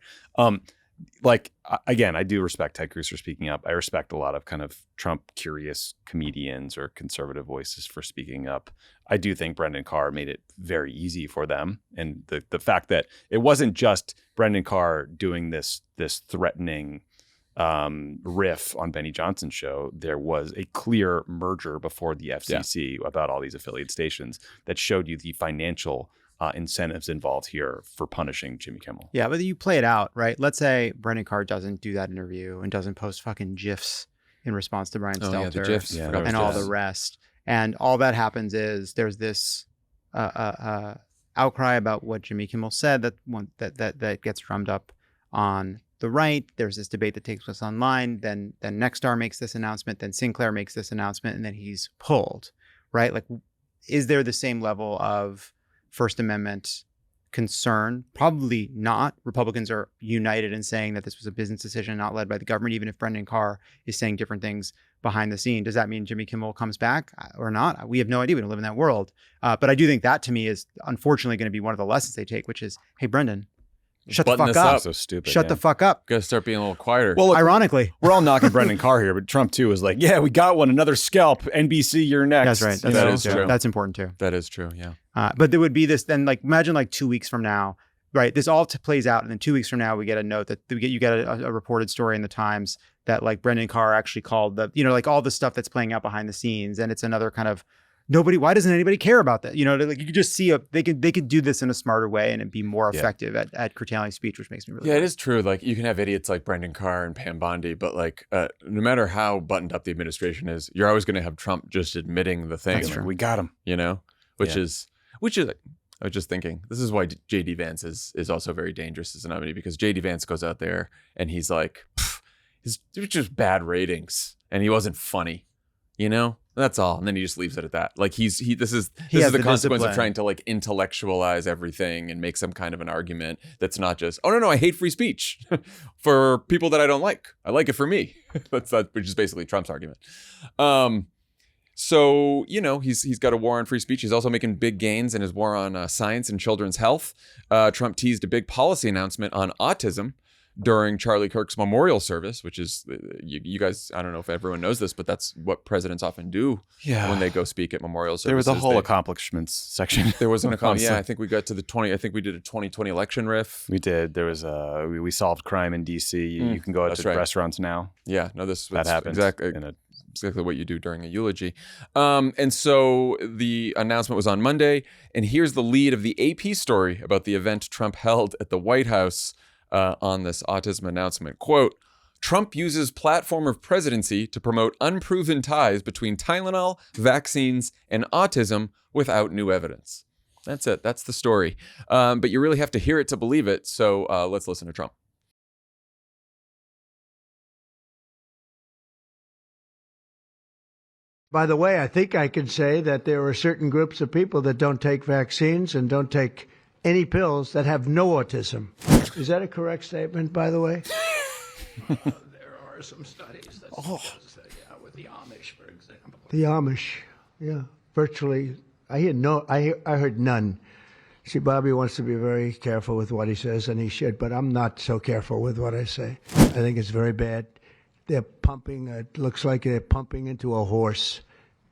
Like, again, I do respect Ted Cruz for speaking up. I respect a lot of kind of Trump curious comedians or conservative voices for speaking up. I do think Brendan Carr made it very easy for them. And the fact that it wasn't just Brendan Carr doing this threatening riff on Benny Johnson's show, there was a clear merger before the FCC about all these affiliate stations that showed you the financial incentives involved here for punishing Jimmy Kimmel. Yeah, but you play it out, right? Let's say Brendan Carr doesn't do that interview and doesn't post fucking GIFs in response to Brian Stelter and all the rest. And all that happens is there's this outcry about what Jimmy Kimmel said that gets drummed up on the right. There's this debate that takes place online. Then Nexstar makes this announcement. Then Sinclair makes this announcement, and then he's pulled, right? Like, is there the same level of First Amendment concern? Probably not. Republicans are united in saying that this was a business decision not led by the government, even if Brendan Carr is saying different things behind the scene. Does that mean Jimmy Kimmel comes back or not? We have no idea. We don't live in that world. But I do think that, to me, is unfortunately going to be one of the lessons they take, which is, hey, Brendan, shut the fuck up. So stupid. Shut the fuck up. Gotta start being a little quieter. Well, look, ironically, we're all knocking Brendan Carr here, but Trump too is like, yeah, we got one, another scalp. NBC, you're next. That's right. That is true. That's important too. That is true. Yeah. But there would be this then, like, imagine like 2 weeks from now, right? This all plays out, and then 2 weeks from now, we get a note that you get a reported story in the Times that like Brendan Carr actually called like all the stuff that's playing out behind the scenes, and it's another kind of why doesn't anybody care about that? Like, you could just see they could do this in a smarter way and it'd be more effective at curtailing speech, which makes me really it is true. Like, you can have idiots like Brendan Carr and Pam Bondi, but like no matter how buttoned up the administration is, you're always going to have Trump just admitting the thing. That's true. We got him. Which is I was just thinking, this is why JD Vance is also very dangerous as a nominee, because JD Vance goes out there and he's like, it was just bad ratings and he wasn't funny, That's all. And then he just leaves it at that. Like, this is the consequence of trying to like intellectualize everything and make some kind of an argument that's not just, oh no, I hate free speech for people that I don't like. I like it for me. Which is basically Trump's argument. So, he's got a war on free speech. He's also making big gains in his war on science and children's health. Trump teased a big policy announcement on autism during Charlie Kirk's memorial service, which is, you guys, I don't know if everyone knows this, but that's what presidents often do when they go speak at memorial services. There was a whole accomplishments section. There was an accomplishment. Yeah, I think we got to I think we did a 2020 election riff. We did. There was we solved crime in DC. You can go out to restaurants now. Yeah, no, that happened. Exactly what you do during a eulogy. And so the announcement was on Monday, and here's the lead of the AP story about the event Trump held at the White House on this autism announcement. Quote, Trump uses platform of presidency to promote unproven ties between Tylenol, vaccines, and autism without new evidence. That's it. That's the story. But you really have to hear it to believe it. So let's listen to Trump. By the way, I think I can say that there are certain groups of people that don't take vaccines and don't take any pills that have no autism. Is that a correct statement, by the way? There are some studies that suggest that, with the Amish, for example. The Amish, yeah, virtually. I heard none. See, Bobby wants to be very careful with what he says, and he should, but I'm not so careful with what I say. I think it's very bad. They're pumping, it looks like they're pumping into a horse.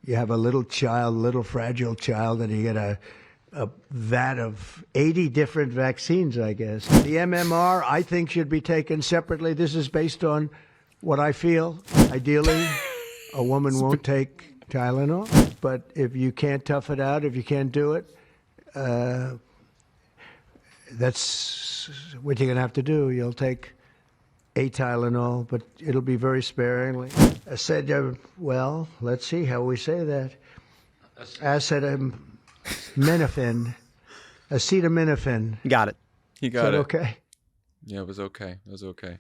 You have a little child, little fragile child, and you get a vat of 80 different vaccines, I guess. The MMR, I think, should be taken separately. This is based on what I feel. Ideally, a woman won't take Tylenol, but if you can't tough it out, if you can't do it, that's what you're going to have to do. You'll take a Tylenol, but it'll be very sparingly. I said, well, let's see how we say that. Acetaminophen. Got it. He got it. Okay. Yeah, it was okay. It was okay.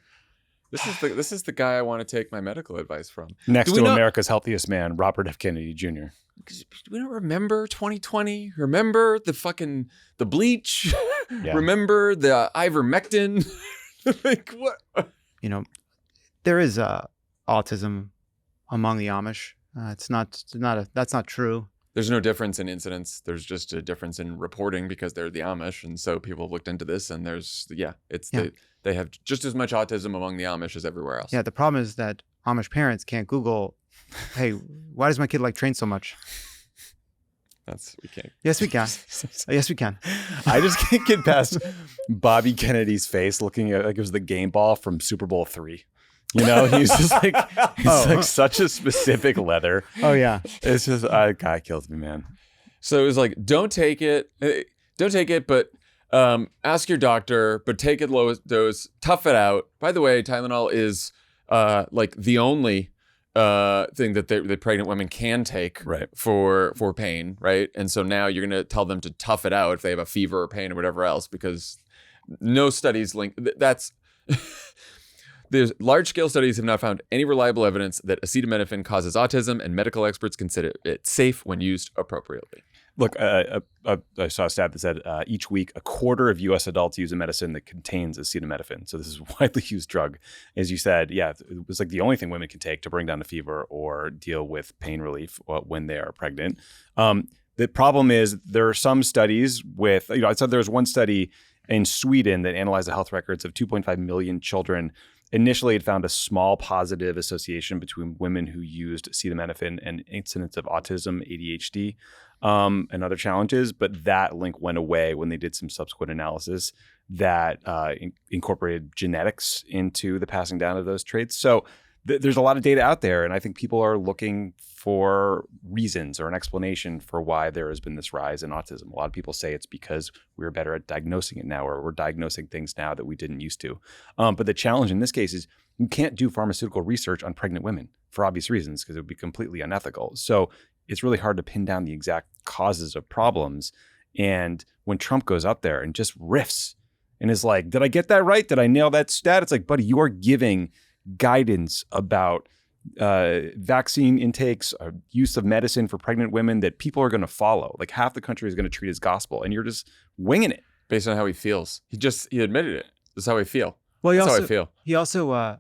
This is the guy I want to take my medical advice from. Next to America's healthiest man, Robert F. Kennedy Jr. We don't remember 2020. Remember the bleach. Yeah. Remember the ivermectin. Like what? There is autism among the Amish. That's not true. There's no difference in incidence. There's just a difference in reporting because they're the Amish, and so people have looked into this. And they have just as much autism among the Amish as everywhere else. Yeah, the problem is that Amish parents can't Google, hey, why does my kid like train so much? We can't. Yes, we can. Yes, we can. I just can't get past Bobby Kennedy's face looking at like it was the game ball from Super Bowl III. He's just like like such a specific leather. Oh yeah, it's just guy kills me, man. So it was like, don't take it, but ask your doctor, but take it low dose, tough it out. By the way, Tylenol is like the only thing that pregnant women can take for pain, right? And so now you're going to tell them to tough it out if they have a fever or pain or whatever else, because no studies link that's. There's large-scale studies have not found any reliable evidence that acetaminophen causes autism, and medical experts consider it safe when used appropriately. Look, I saw a stat that said each week, a quarter of U.S. adults use a medicine that contains acetaminophen. So this is a widely used drug. As you said, yeah, it was like the only thing women can take to bring down a fever or deal with pain relief when they are pregnant. The problem is there are some studies with, I said there was one study in Sweden that analyzed the health records of 2.5 million children. Initially, it found a small positive association between women who used acetaminophen and incidence of autism, ADHD, and other challenges. But that link went away when they did some subsequent analysis that incorporated genetics into the passing down of those traits. So there's a lot of data out there, and I think people are looking for reasons or an explanation for why there has been this rise in autism. A lot of people say it's because we're better at diagnosing it now, or we're diagnosing things now that we didn't used to. But the challenge in this case is you can't do pharmaceutical research on pregnant women for obvious reasons, because it would be completely unethical. So it's really hard to pin down the exact causes of problems. And when Trump goes up there and just riffs and is like, did I get that right? Did I nail that stat? It's like, buddy, you are giving guidance about vaccine intakes, use of medicine for pregnant women that people are going to follow. Like half the country is going to treat as gospel, and you're just winging it based on how he feels. He admitted it. This is how I feel. Well, That's how I feel. He also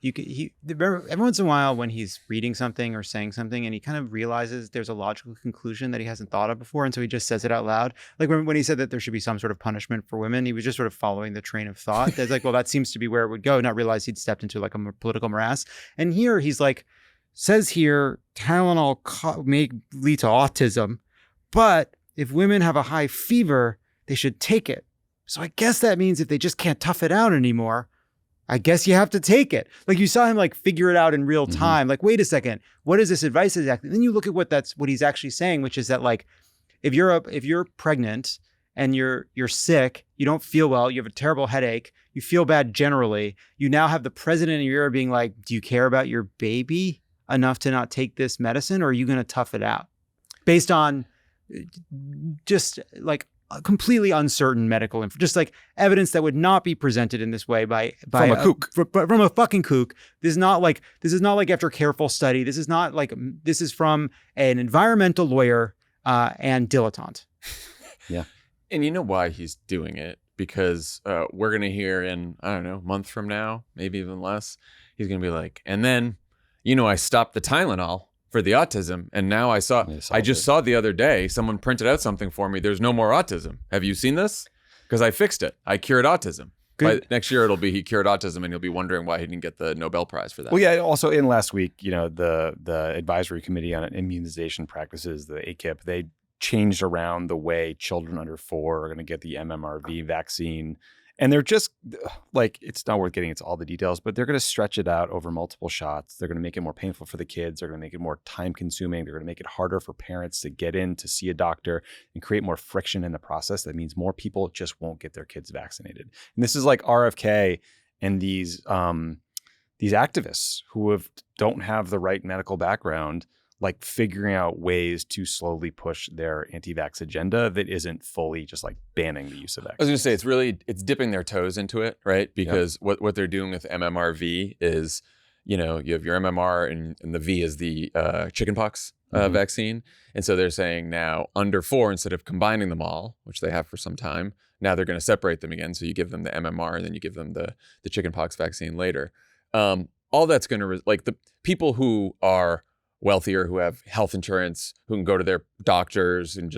every once in a while when he's reading something or saying something and he kind of realizes there's a logical conclusion that he hasn't thought of before, and so he just says it out loud. Like when he said that there should be some sort of punishment for women, he was just sort of following the train of thought. That's like, well, that seems to be where it would go, not realize he'd stepped into like a political morass. And here he's like, says here, Tylenol may lead to autism, but if women have a high fever, they should take it. So I guess that means if they just can't tough it out anymore, I guess you have to take it. Like you saw him like figure it out in real time. Mm-hmm. Like, wait a second, what is this advice exactly? Then you look at what he's actually saying, which is that like, if you're pregnant and you're sick, you don't feel well, you have a terrible headache, you feel bad generally, you now have the president in your ear being like, do you care about your baby enough to not take this medicine, or are you going to tough it out? Based on just like completely uncertain medical info, just like evidence that would not be presented in this way by from a kook. From a fucking kook. This is not like after careful study. This is from an environmental lawyer and dilettante. Yeah. And you know why he's doing it? Because we're going to hear in, I don't know, a month from now, maybe even less, he's going to be like, and then, I stopped the Tylenol for the autism. And now I just saw the other day, someone printed out something for me. There's no more autism. Have you seen this? Because I fixed it. I cured autism. By next year, it'll be he cured autism, and he'll be wondering why he didn't get the Nobel Prize for that. Well, yeah. Also, in last week, the Advisory Committee on Immunization Practices, the ACIP, they changed around the way children under 4 are going to get the MMRV vaccine. And they're just like, it's not worth getting into all the details, but they're going to stretch it out over multiple shots. They're going to make it more painful for the kids. They're going to make it more time consuming. They're going to make it harder for parents to get in to see a doctor and create more friction in the process. That means more people just won't get their kids vaccinated. And this is like RFK and these activists who don't have the right medical background, like figuring out ways to slowly push their anti-vax agenda that isn't fully just like banning the use of vaccines. I was going to say, it's dipping their toes into it, right? Because what they're doing with MMRV is, you have your MMR and the V is the chickenpox vaccine. And so they're saying now under 4, instead of combining them all, which they have for some time, now they're going to separate them again. So you give them the MMR and then you give them the chickenpox vaccine later. All that's going to, like the people who are wealthier, who have health insurance, who can go to their doctors and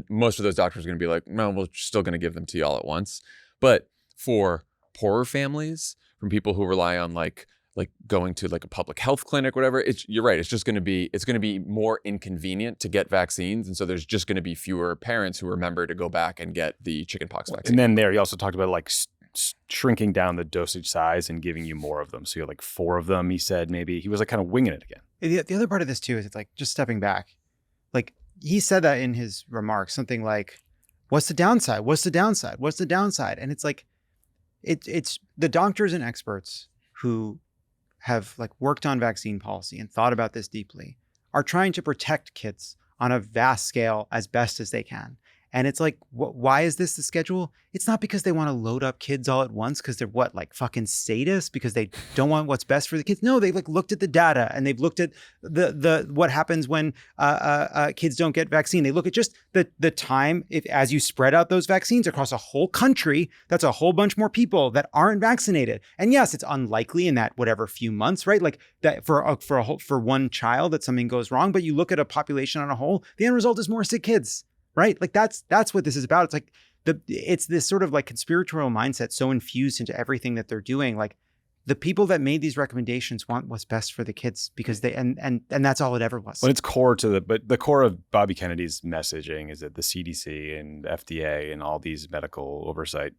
most of those doctors are going to be like, no, we're still going to give them to you all at once. But for poorer families, from people who rely on like going to like a public health clinic, whatever, you're right. It's going to be more inconvenient to get vaccines. And so there's just going to be fewer parents who remember to go back and get the chickenpox vaccine. And then he also talked about like shrinking down the dosage size and giving you more of them. So you have like 4 of them, he said. Maybe he was like kind of winging it again. The other part of this too is it's like just stepping back. Like he said that in his remarks, something like, what's the downside? What's the downside? What's the downside? And it's like, it's the doctors and experts who have like worked on vaccine policy and thought about this deeply are trying to protect kids on a vast scale as best as they can. And it's like, why is this the schedule? It's not because they want to load up kids all at once because they're like fucking sadists because they don't want what's best for the kids. No, they like looked at the data and they've looked at the what happens when kids don't get vaccine. They look at just the time as you spread out those vaccines across a whole country. That's a whole bunch more people that aren't vaccinated. And yes, it's unlikely in that whatever few months, right? Like that for one child that something goes wrong. But you look at a population on a whole, the end result is more sick kids. Right? Like that's what this is about. It's like it's this sort of like conspiratorial mindset so infused into everything that they're doing. Like the people that made these recommendations want what's best for the kids because they and that's all it ever was. But it's core to the core of Bobby Kennedy's messaging is that the CDC and FDA and all these medical oversight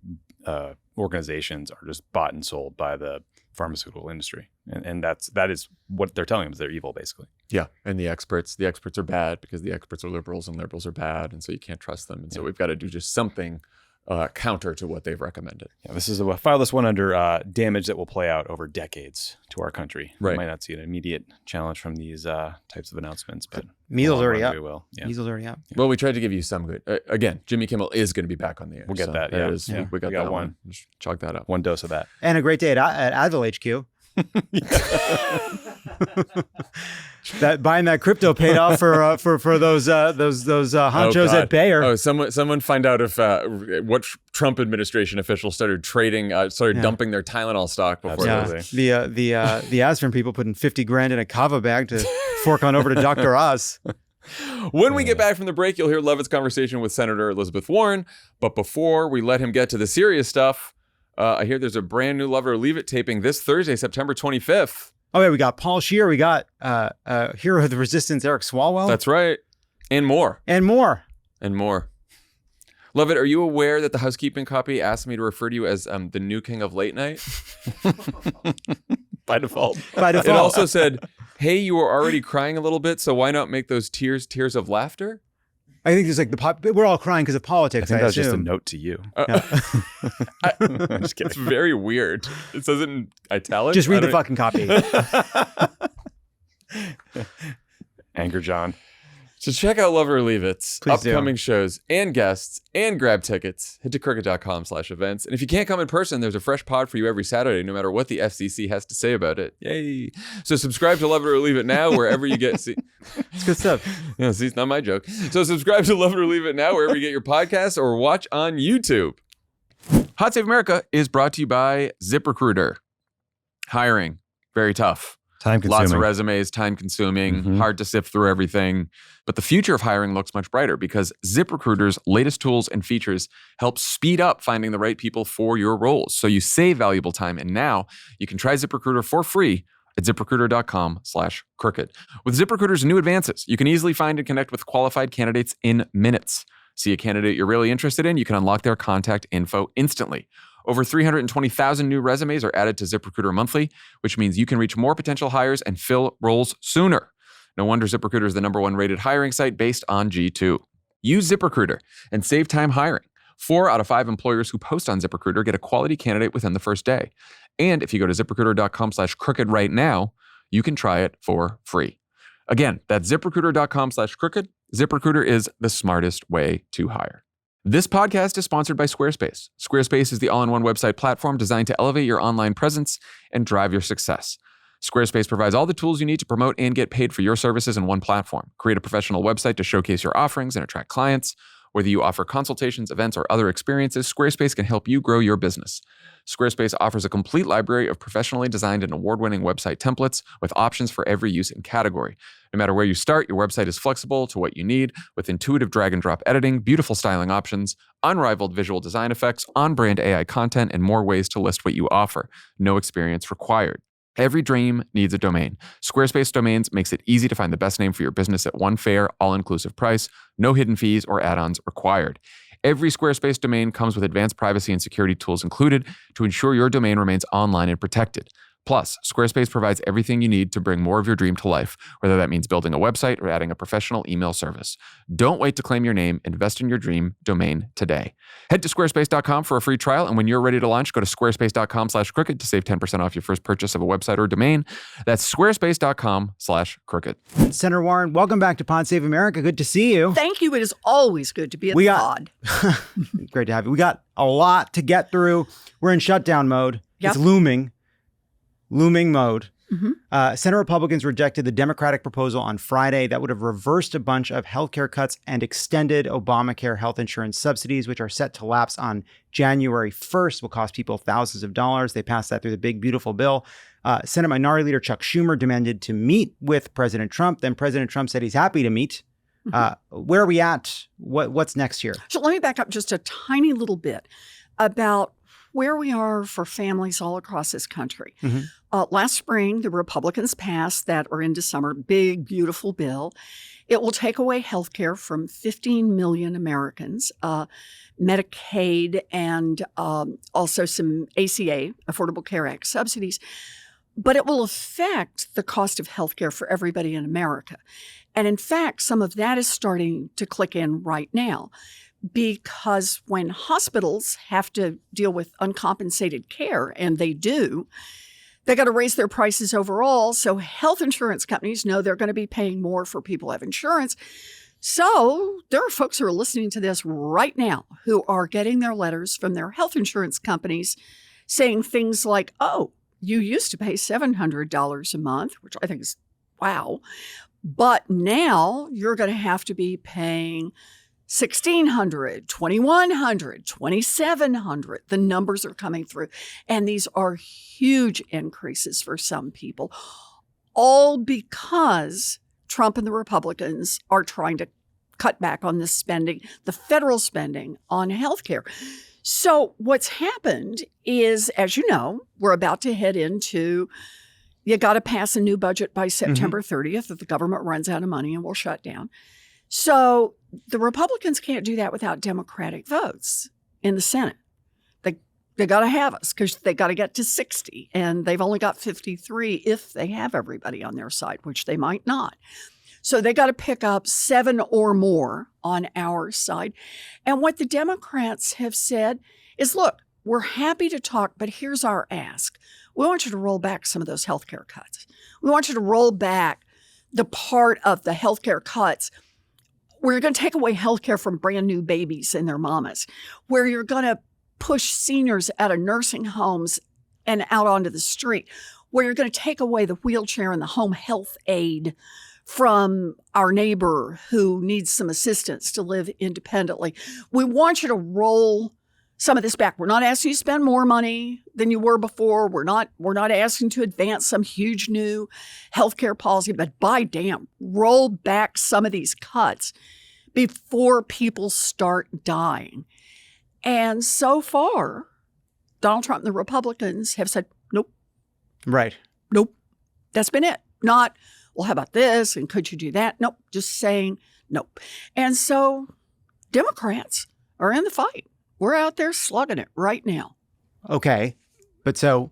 organizations are just bought and sold by the pharmaceutical industry. And that is what they're telling them is they're evil, basically. Yeah. And the experts are bad because the experts are liberals and liberals are bad. And so you can't trust them. And so we've got to do just something counter to what they've recommended. Yeah, this is file this one under damage that will play out over decades to our country. Right. We might not see an immediate challenge from these types of announcements, but measles already up. We will. Yeah. Measles already up. Well, we tried to give you some good. Again, Jimmy Kimmel is going to be back on the air. We'll get so that. Yeah. We got that one. Just chalk that up. One dose of that. And a great day at Advil HQ. That buying that crypto paid off for those honchos at Bayer. Oh, someone find out if what Trump administration officials started dumping their Tylenol stock before. Yeah. The aspirin people putting $50,000 in a Cava bag to fork on over to Dr. Oz. When we get back from the break, you'll hear Lovett's conversation with Senator Elizabeth Warren. But before we let him get to the serious stuff, I hear there's a brand new Love It or Leave It taping this Thursday, September 25th. Oh, yeah, we got Paul Scheer. We got Hero of the Resistance, Eric Swalwell. That's right. And more. And more. And more. Lovett, are you aware that the housekeeping copy asked me to refer to you as the new king of late night? By default. It also said, hey, you were already crying a little bit, so why not make those tears of laughter? I think there's like we're all crying because of politics. I think that was just a note to you. I'm just kidding. It's very weird. It says it in italics. Just read the fucking copy. Anger John. So check out Love It or Leave It's Please do. upcoming shows and guests and grab tickets. Head to crooked.com/events. And if you can't come in person, there's a fresh pod for you every Saturday, no matter what the FCC has to say about it. Yay. So subscribe to Love It or Leave It now, wherever you get... It's good stuff. Yeah, see, it's not my joke. So subscribe to Love It or Leave It now, wherever you get your podcasts, or watch on YouTube. Hot Save America is brought to you by ZipRecruiter. Hiring, very tough. Time-consuming. Lots of resumes, time-consuming, hard to sift through everything. But the future of hiring looks much brighter because ZipRecruiter's latest tools and features help speed up finding the right people for your roles. So you save valuable time, and now you can try ZipRecruiter for free at ZipRecruiter.com/crooked. With ZipRecruiter's new advances, you can easily find and connect with qualified candidates in minutes. See a candidate you're really interested in, you can unlock their contact info instantly. Over 320,000 new resumes are added to ZipRecruiter monthly, which means you can reach more potential hires and fill roles sooner. No wonder ZipRecruiter is the #1 rated hiring site based on G2. Use ZipRecruiter and save time hiring. 4 out of 5 employers who post on ZipRecruiter get a quality candidate within the first day. And if you go to ZipRecruiter.com/crooked right now, you can try it for free. Again, that's ZipRecruiter.com/crooked. ZipRecruiter is the smartest way to hire. This podcast is sponsored by Squarespace. Squarespace is the all-in-one website platform designed to elevate your online presence and drive your success. Squarespace provides all the tools you need to promote and get paid for your services in one platform. Create a professional website to showcase your offerings and attract clients. Whether you offer consultations, events, or other experiences, Squarespace can help you grow your business. Squarespace offers a complete library of professionally designed and award-winning website templates with options for every use and category. No matter where you start, your website is flexible to what you need with intuitive drag-and-drop editing, beautiful styling options, unrivaled visual design effects, on-brand AI content, and more ways to list what you offer. No experience required. Every dream needs a domain. Squarespace Domains makes it easy to find the best name for your business at one fair, all-inclusive price, no hidden fees or add-ons required. Every Squarespace domain comes with advanced privacy and security tools included to ensure your domain remains online and protected. Plus, Squarespace provides everything you need to bring more of your dream to life, whether that means building a website or adding a professional email service. Don't wait to claim your name. Invest in your dream domain today. Head to squarespace.com for a free trial, and when you're ready to launch, go to squarespace.com/crooked to save 10% off your first purchase of a website or domain. That's squarespace.com/crooked. Senator Warren, welcome back to Pod Save America. Good to see you. Thank you. It is always good to be at the pod. Great to have you. We got a lot to get through. We're in shutdown mode. Yep. It's looming mode. Senate Republicans rejected the Democratic proposal on Friday that would have reversed a bunch of healthcare cuts and extended Obamacare health insurance subsidies, which are set to lapse on January 1st, will cost people thousands of dollars. They passed that through the big, beautiful bill. Senate Minority Leader Chuck Schumer demanded to meet with President Trump. Then President Trump said he's happy to meet. Where are we at? What's next here? So let me back up just a tiny little bit about where we are for families all across this country. Last spring, the Republicans passed that, or into summer, big, beautiful bill. It will take away health care from 15 million Americans, Medicaid, and also some ACA, Affordable Care Act subsidies. But it will affect the cost of health care for everybody in America. And in fact, some of that is starting to click in right now. Because when hospitals have to deal with uncompensated care, and they do, they got to raise their prices overall. So health insurance companies know they're going to be paying more for people who have insurance. So there are folks who are listening to this right now who are getting their letters from their health insurance companies saying things like, oh, you used to pay $700 a month, which I think is wow. But now you're going to have to be paying $1,600, $2,100, $2,700. The numbers are coming through. And these are huge increases for some people, all because Trump and the Republicans are trying to cut back on the spending, the federal spending on healthcare. So what's happened is, as you know, we're about to head into, you got to pass a new budget by September 30th if the government runs out of money and will shut down. So the Republicans can't do that without Democratic votes in the Senate. They got to have us because they got to get to 60, and they've only got 53 if they have everybody on their side, which they might not. So they got to pick up 7 or more on our side. And what the Democrats have said is, look, we're happy to talk, but here's our ask. We want you to roll back some of those healthcare cuts. We want you to roll back the part of the healthcare cuts where you're going to take away health care from brand new babies and their mamas, where you're going to push seniors out of nursing homes and out onto the street, where you're going to take away the wheelchair and the home health aid from our neighbor who needs some assistance to live independently. We want you to roll some of this back. We're not asking you to spend more money than you were before. We're not asking to advance some huge new healthcare policy, but by damn, roll back some of these cuts before people start dying. And so far, Donald Trump and the Republicans have said, nope. Right. Nope. That's been it. Not, well, how about this? And could you do that? Nope. Just saying nope. And so Democrats are in the fight. We're out there slugging it right now. Okay. But so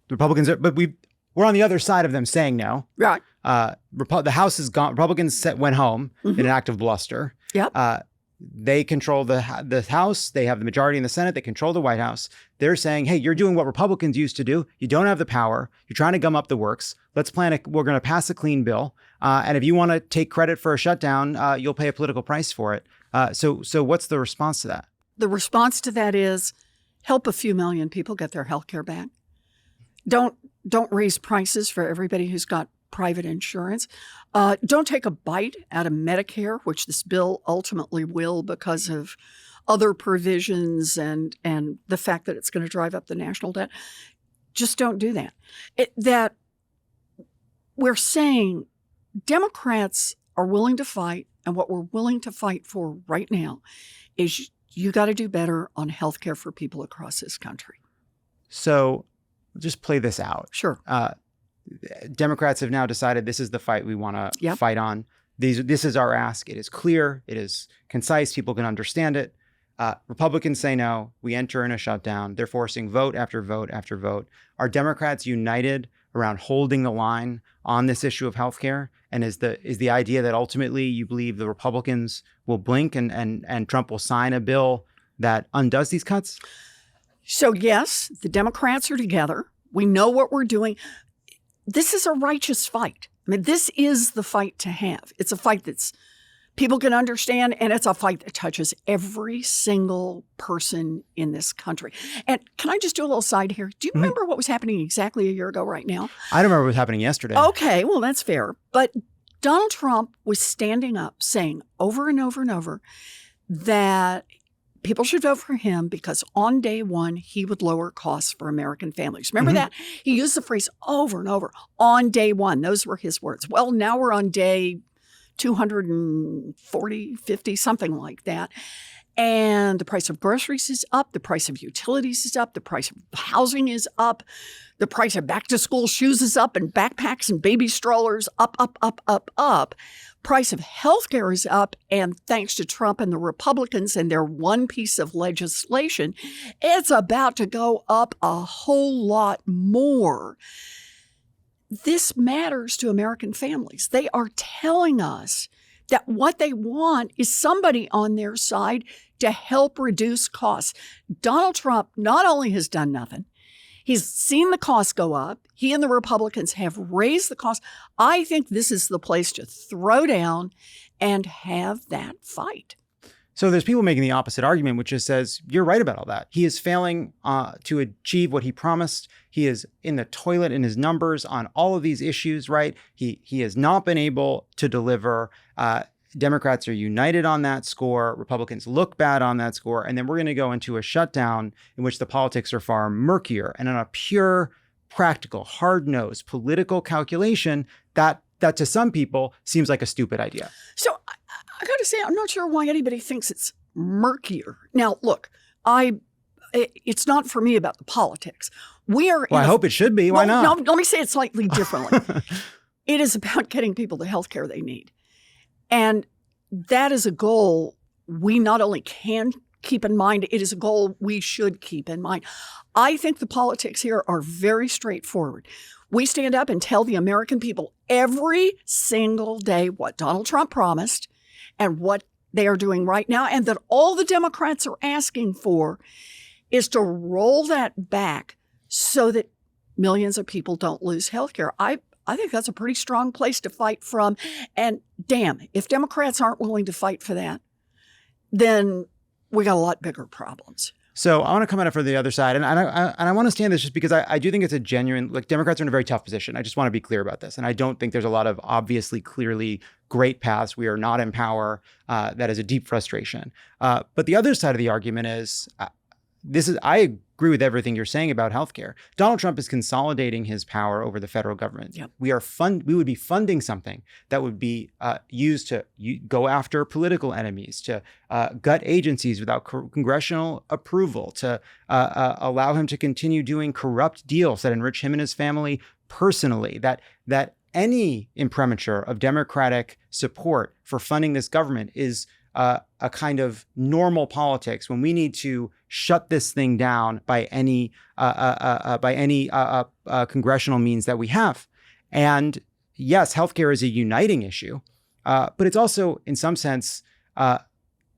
the Republicans are, but we're on the other side of them saying no. Right. The House is gone. Republicans went home in an act of bluster. Yep. They control the House. They have the majority in the Senate. They control the White House. They're saying, hey, you're doing what Republicans used to do. You don't have the power. You're trying to gum up the works. Let's we're going to pass a clean bill. And if you want to take credit for a shutdown, you'll pay a political price for it. So what's the response to that? The response to that is help a few million people get their health care back. Don't raise prices for everybody who's got private insurance. Don't take a bite out of Medicare, which this bill ultimately will because of other provisions and the fact that it's going to drive up the national debt. Just don't do that. That we're saying Democrats are willing to fight, and what we're willing to fight for right now is you got to do better on health care for people across this country. So just play this out. Sure. Democrats have now decided this is the fight we want to fight on. This is our ask. It is clear. It is concise. People can understand it. Republicans say no. We enter in a shutdown. They're forcing vote after vote after vote. Are Democrats united around holding the line on this issue of healthcare? And is the idea that ultimately you believe the Republicans will blink and Trump will sign a bill that undoes these cuts? So yes, the Democrats are together. We know what we're doing. This is a righteous fight. I mean, this is the fight to have. It's a fight that's people can understand, and it's a fight that touches every single person in this country. And can I just do a little side here? Do you remember what was happening exactly a year ago right now? I don't remember what was happening yesterday. Okay, well, that's fair. But Donald Trump was standing up saying over and over and over that people should vote for him because on day one, he would lower costs for American families. Remember that? He used the phrase over and over, on day one. Those were his words. Well, now we're on day 240, 50, something like that. And the price of groceries is up. The price of utilities is up. The price of housing is up. The price of back-to-school shoes is up, and backpacks and baby strollers up, up, up, up, up. Price of healthcare is up, and thanks to Trump and the Republicans and their one piece of legislation, it's about to go up a whole lot more. This matters to American families. They are telling us that what they want is somebody on their side to help reduce costs. Donald Trump not only has done nothing, he's seen the costs go up. He and the Republicans have raised the cost. I think this is the place to throw down and have that fight. So there's people making the opposite argument, which just says, you're right about all that. He is failing to achieve what he promised. He is in the toilet in his numbers on all of these issues, right? He has not been able to deliver. Democrats are united on that score. Republicans look bad on that score. And then we're going to go into a shutdown in which the politics are far murkier. And on a pure, practical, hard-nosed political calculation, that to some people seems like a stupid idea. So I got to say, I'm not sure why anybody thinks it's murkier. Now, look, it's not for me about the politics. I hope it should be. Why not? No, let me say it slightly differently. It is about getting people the health care they need. And that is a goal we not only can keep in mind, it is a goal we should keep in mind. I think the politics here are very straightforward. We stand up and tell the American people every single day what Donald Trump promised and what they are doing right now, and that all the Democrats are asking for is to roll that back so that millions of people don't lose health care. I think that's a pretty strong place to fight from. And damn, if Democrats aren't willing to fight for that, then we got a lot bigger problems. So I want to come at it from the other side. And I want to stand this just because I do think it's a genuine, like, Democrats are in a very tough position. I just want to be clear about this. And I don't think there's a lot of obviously, clearly great paths. We are not in power. That is a deep frustration. But the other side of the argument is, I agree with everything you're saying about healthcare. Donald Trump is consolidating his power over the federal government. Yep. We would be funding something that would be used to go after political enemies, to gut agencies without congressional approval, to allow him to continue doing corrupt deals that enrich him and his family personally. That any imprimatur of Democratic support for funding this government is a kind of normal politics when we need to shut this thing down by any congressional means that we have. And yes, healthcare is a uniting issue, but it's also, in some sense,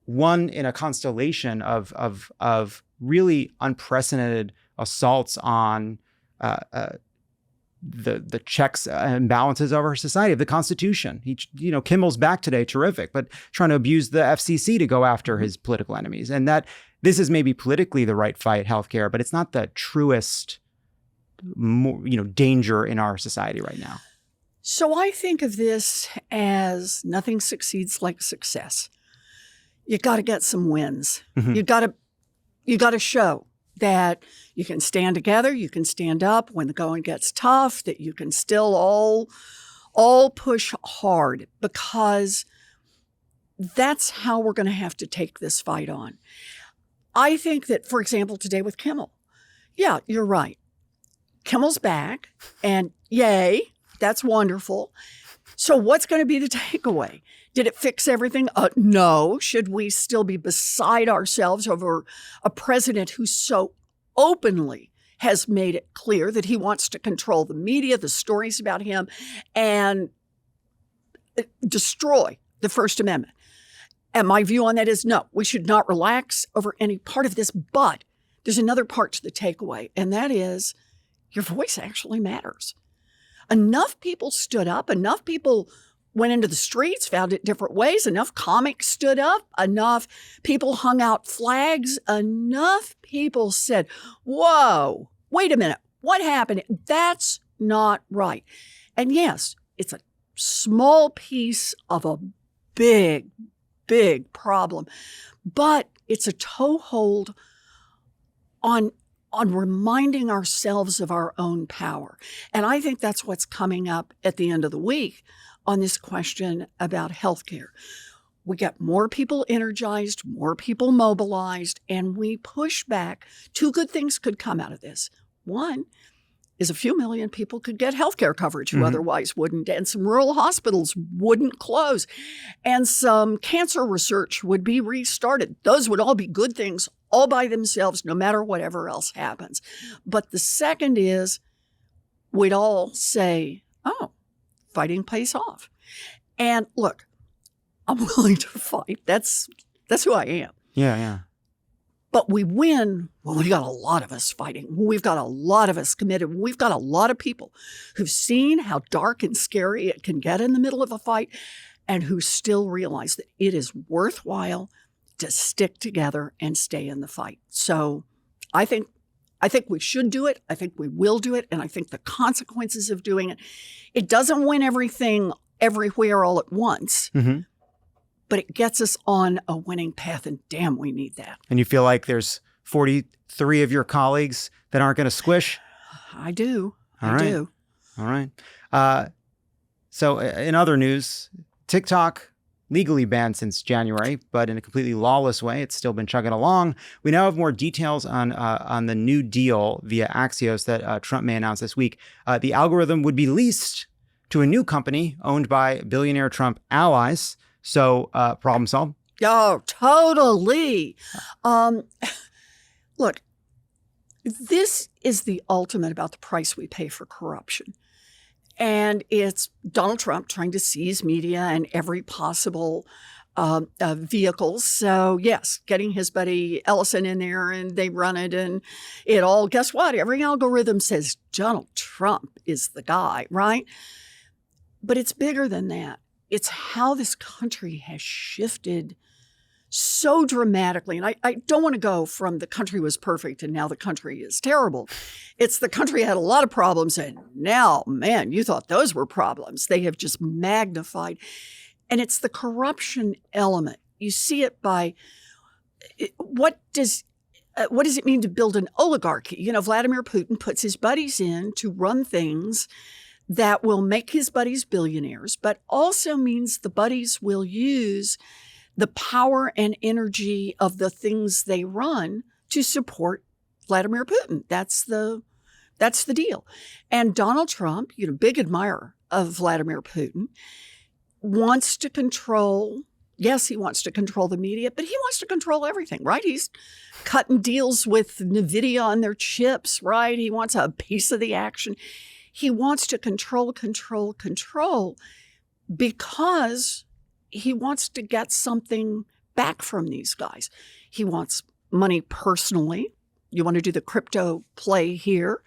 one in a constellation of really unprecedented assaults on the checks and balances of our society, of the Constitution. Kimmel's back today, terrific, but trying to abuse the FCC to go after his political enemies. And that this is maybe politically the right fight, healthcare, but it's not the truest, danger in our society right now. So I think of this as nothing succeeds like success. You got to get some wins. Mm-hmm. You got to show that you can stand together, you can stand up when the going gets tough, that you can still all push hard, because that's how we're going to have to take this fight on. I think that, for example, today with Kimmel, yeah, you're right. Kimmel's back, and yay, that's wonderful. So what's going to be the takeaway? Did it fix everything? No. Should we still be beside ourselves over a president who so openly has made it clear that he wants to control the media, the stories about him, and destroy the First Amendment? And my view on that is no, we should not relax over any part of this. But there's another part to the takeaway, and that is your voice actually matters. Enough people stood up, enough people went into the streets, found it different ways, enough comics stood up, enough people hung out flags, enough people said, whoa, wait a minute, what happened? That's not right. And yes, it's a small piece of a big, big problem, but it's a toehold on reminding ourselves of our own power. And I think that's what's coming up at the end of the week on this question about healthcare. We get more people energized, more people mobilized, and we push back. Two good things could come out of this. One is a few million people could get healthcare coverage who otherwise wouldn't, and some rural hospitals wouldn't close, and some cancer research would be restarted. Those would all be good things all by themselves, no matter whatever else happens. But the second is we'd all say, oh, fighting pays off. And look, I'm willing to fight. That's who I am. Yeah. But we win when we got a lot of us fighting. We've got a lot of us committed. We've got a lot of people who've seen how dark and scary it can get in the middle of a fight, and who still realize that it is worthwhile to stick together and stay in the fight. So I think we should do it. I think we will do it. And I think the consequences of doing it doesn't win everything everywhere all at once, but it gets us on a winning path. And damn, we need that. And you feel like there's 43 of your colleagues that aren't going to squish? I do. All I right. do. All right. So in other news, TikTok legally banned since January, but in a completely lawless way. It's still been chugging along. We now have more details on the new deal via Axios that Trump may announce this week. The algorithm would be leased to a new company owned by billionaire Trump allies. So problem solved? Oh, totally. Look, this is the ultimate about the price we pay for corruption. And it's Donald Trump trying to seize media and every possible vehicles. So yes, getting his buddy Ellison in there and they run it and it all, guess what? Every algorithm says Donald Trump is the guy, right? But it's bigger than that. It's how this country has shifted so dramatically. And I don't want to go from the country was perfect and now the country is terrible. It's the country had a lot of problems and now, man, you thought those were problems. They have just magnified. And it's the corruption element. You see it by what does it mean to build an oligarchy? You know, Vladimir Putin puts his buddies in to run things that will make his buddies billionaires, but also means the buddies will use the power and energy of the things they run to support Vladimir Putin. That's the deal. And Donald Trump, you know, big admirer of Vladimir Putin, wants to control, yes, he wants to control the media, but he wants to control everything, right? He's cutting deals with NVIDIA on their chips, right? He wants a piece of the action. He wants to control because he wants to get something back from these guys. He wants money personally. You want to do the crypto play here.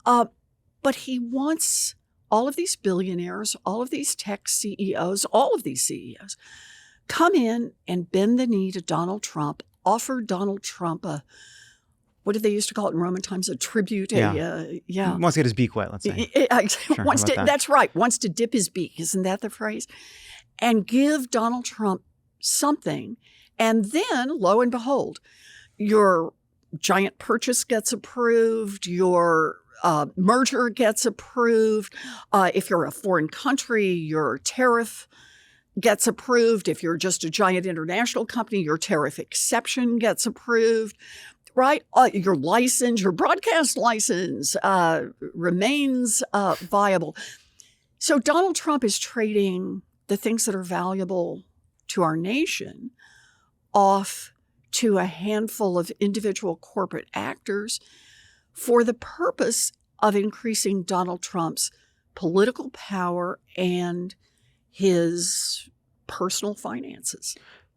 But he wants all of these billionaires, all of these tech CEOs, all of these CEOs come in and bend the knee to Donald Trump, offer Donald Trump a, what did they used to call it in Roman times? A tribute. Yeah. Wants to get his beak wet, let's say. That's right. Wants to dip his beak. Isn't that the phrase? And give Donald Trump something. And then, lo and behold, your giant purchase gets approved, your merger gets approved. If you're a foreign country, your tariff gets approved. If you're just a giant international company, your tariff exception gets approved, right? Your license, your broadcast license remains viable. So Donald Trump is trading the things that are valuable to our nation off to a handful of individual corporate actors for the purpose of increasing Donald Trump's political power and his personal finances.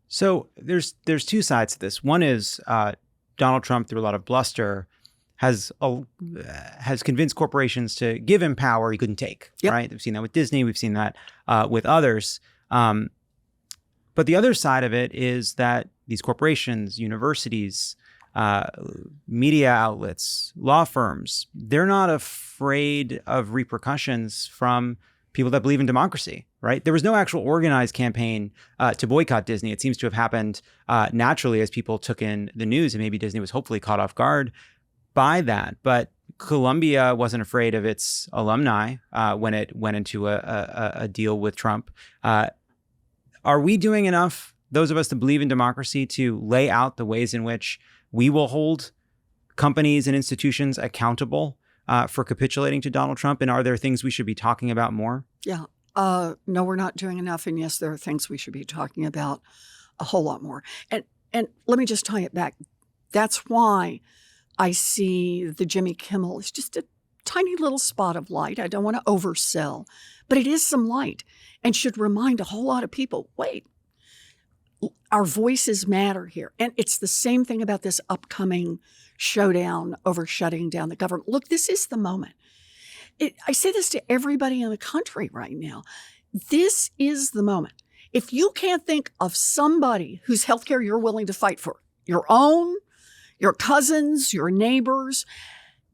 So there's two sides to this. One is Donald Trump, through a lot of bluster, has convinced corporations to give him power he couldn't take. Yep. Right? We've seen that with Disney. We've seen that with others. But the other side of it is that these corporations, universities, media outlets, law firms, they're not afraid of repercussions from people that believe in democracy, right? There was no actual organized campaign to boycott Disney. It seems to have happened naturally as people took in the news, and maybe Disney was hopefully caught off guard by that. But Columbia wasn't afraid of its alumni when it went into a deal with Trump. Are we doing enough, those of us that believe in democracy, to lay out the ways in which we will hold companies and institutions accountable for capitulating to Donald Trump? And are there things we should be talking about more? Yeah. No, we're not doing enough. And yes, there are things we should be talking about a whole lot more. And let me just tie it back. That's why I see the Jimmy Kimmel as just a tiny little spot of light. I don't want to oversell, but it is some light and should remind a whole lot of people, wait, our voices matter here. And it's the same thing about this upcoming showdown over shutting down the government. Look, this is the moment. I say this to everybody in the country right now. This is the moment. If you can't think of somebody whose healthcare you're willing to fight for, your own, your cousins, your neighbors,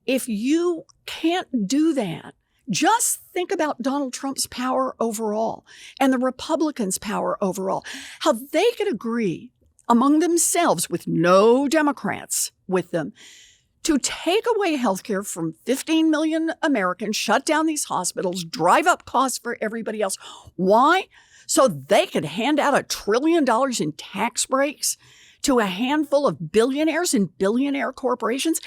if you can't do that, just think about Donald Trump's power overall and the Republicans' power overall, how they could agree among themselves with no Democrats with them to take away health care from 15 million Americans, shut down these hospitals, drive up costs for everybody else. Why? So they could hand out $1 trillion in tax breaks to a handful of billionaires and billionaire corporations.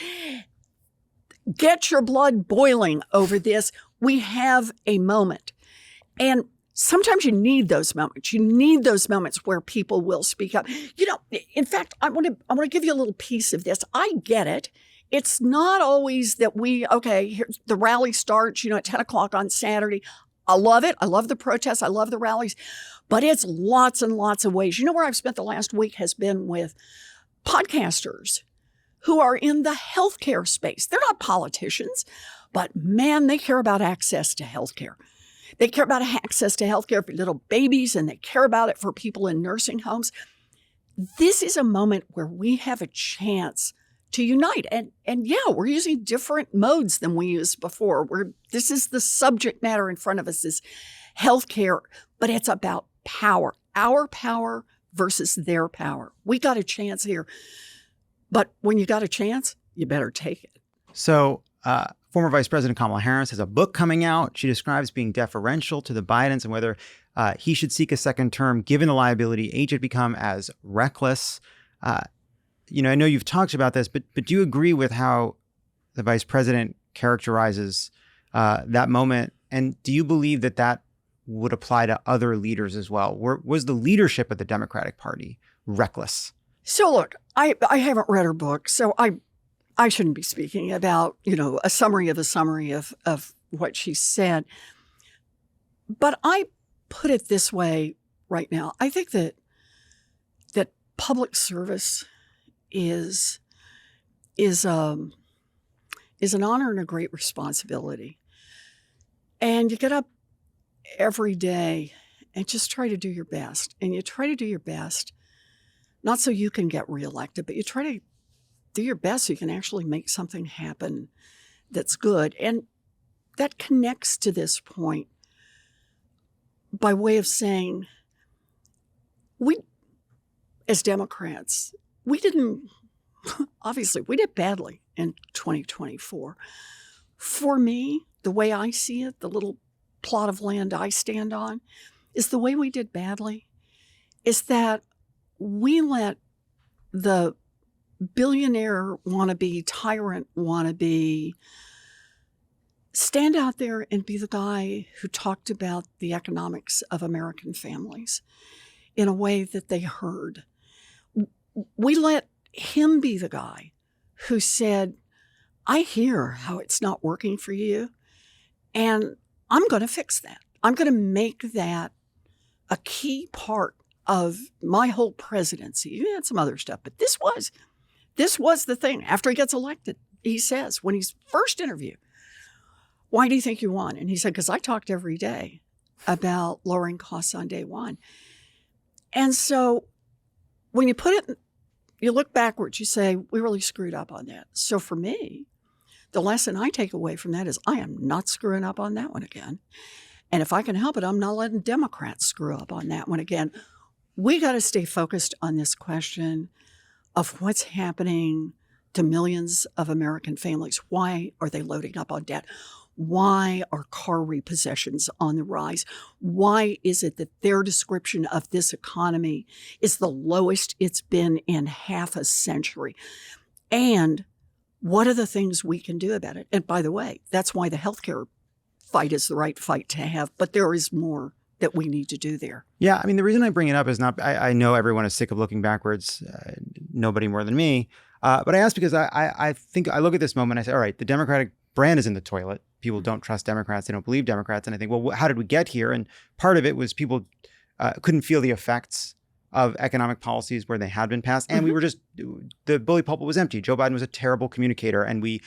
Get your blood boiling over this. We have a moment. And sometimes you need those moments. You need those moments where people will speak up. You know, in fact, I want to give you a little piece of this. I get it. It's not always that here, the rally starts, at 10 o'clock on Saturday. I love it. I love the protests. I love the rallies. But it's lots and lots of ways. You know where I've spent the last week has been with podcasters who are in the healthcare space. They're not politicians, but man, they care about access to healthcare. They care about access to healthcare for little babies, and they care about it for people in nursing homes. This is a moment where we have a chance to unite. And yeah, we're using different modes than we used before. This is the subject matter in front of us is healthcare, but it's about power, our power versus their power. We got a chance here. But when you got a chance, you better take it. So former Vice President Kamala Harris has a book coming out. She describes being deferential to the Bidens and whether he should seek a second term given the liability age had become as reckless. I know you've talked about this, but do you agree with how the vice president characterizes that moment? And do you believe that would apply to other leaders as well? Was the leadership of the Democratic Party reckless? So look, I haven't read her book, so I shouldn't be speaking about, a summary of what she said. But I put it this way right now. I think that public service is an honor and a great responsibility. And you get up every day and just try to do your best. And you try to do your best, not so you can get reelected, but you try to do your best so you can actually make something happen that's good. And that connects to this point by way of saying, we, as Democrats, we did badly in 2024. For me, the way I see it, the little plot of land I stand on, is the way we did badly is that we let the billionaire wannabe, tyrant wannabe stand out there and be the guy who talked about the economics of American families in a way that they heard. We let him be the guy who said, I hear how it's not working for you, and I'm going to fix that. I'm going to make that a key part of my whole presidency. You had some other stuff, but this was the thing. After he gets elected, he says, when he's first interviewed, why do you think you won? And he said, because I talked every day about lowering costs on day one. And so when you put it, you look backwards, you say, we really screwed up on that. So for me, the lesson I take away from that is I am not screwing up on that one again. And if I can help it, I'm not letting Democrats screw up on that one again. We got to stay focused on this question of what's happening to millions of American families. Why are they loading up on debt? Why are car repossessions on the rise? Why is it that their description of this economy is the lowest it's been in half a century? And what are the things we can do about it? And by the way, that's why the healthcare fight is the right fight to have. But there is more that we need to do there. Yeah, I mean, the reason I bring it up is not, I know everyone is sick of looking backwards, nobody more than me. But I ask because I think I look at this moment, I say, all right, the Democratic brand is in the toilet. People don't trust Democrats. They don't believe Democrats. And I think, well, how did we get here? And part of it was people couldn't feel the effects of economic policies where they had been passed. And we were just, the bully pulpit was empty. Joe Biden was a terrible communicator. And we,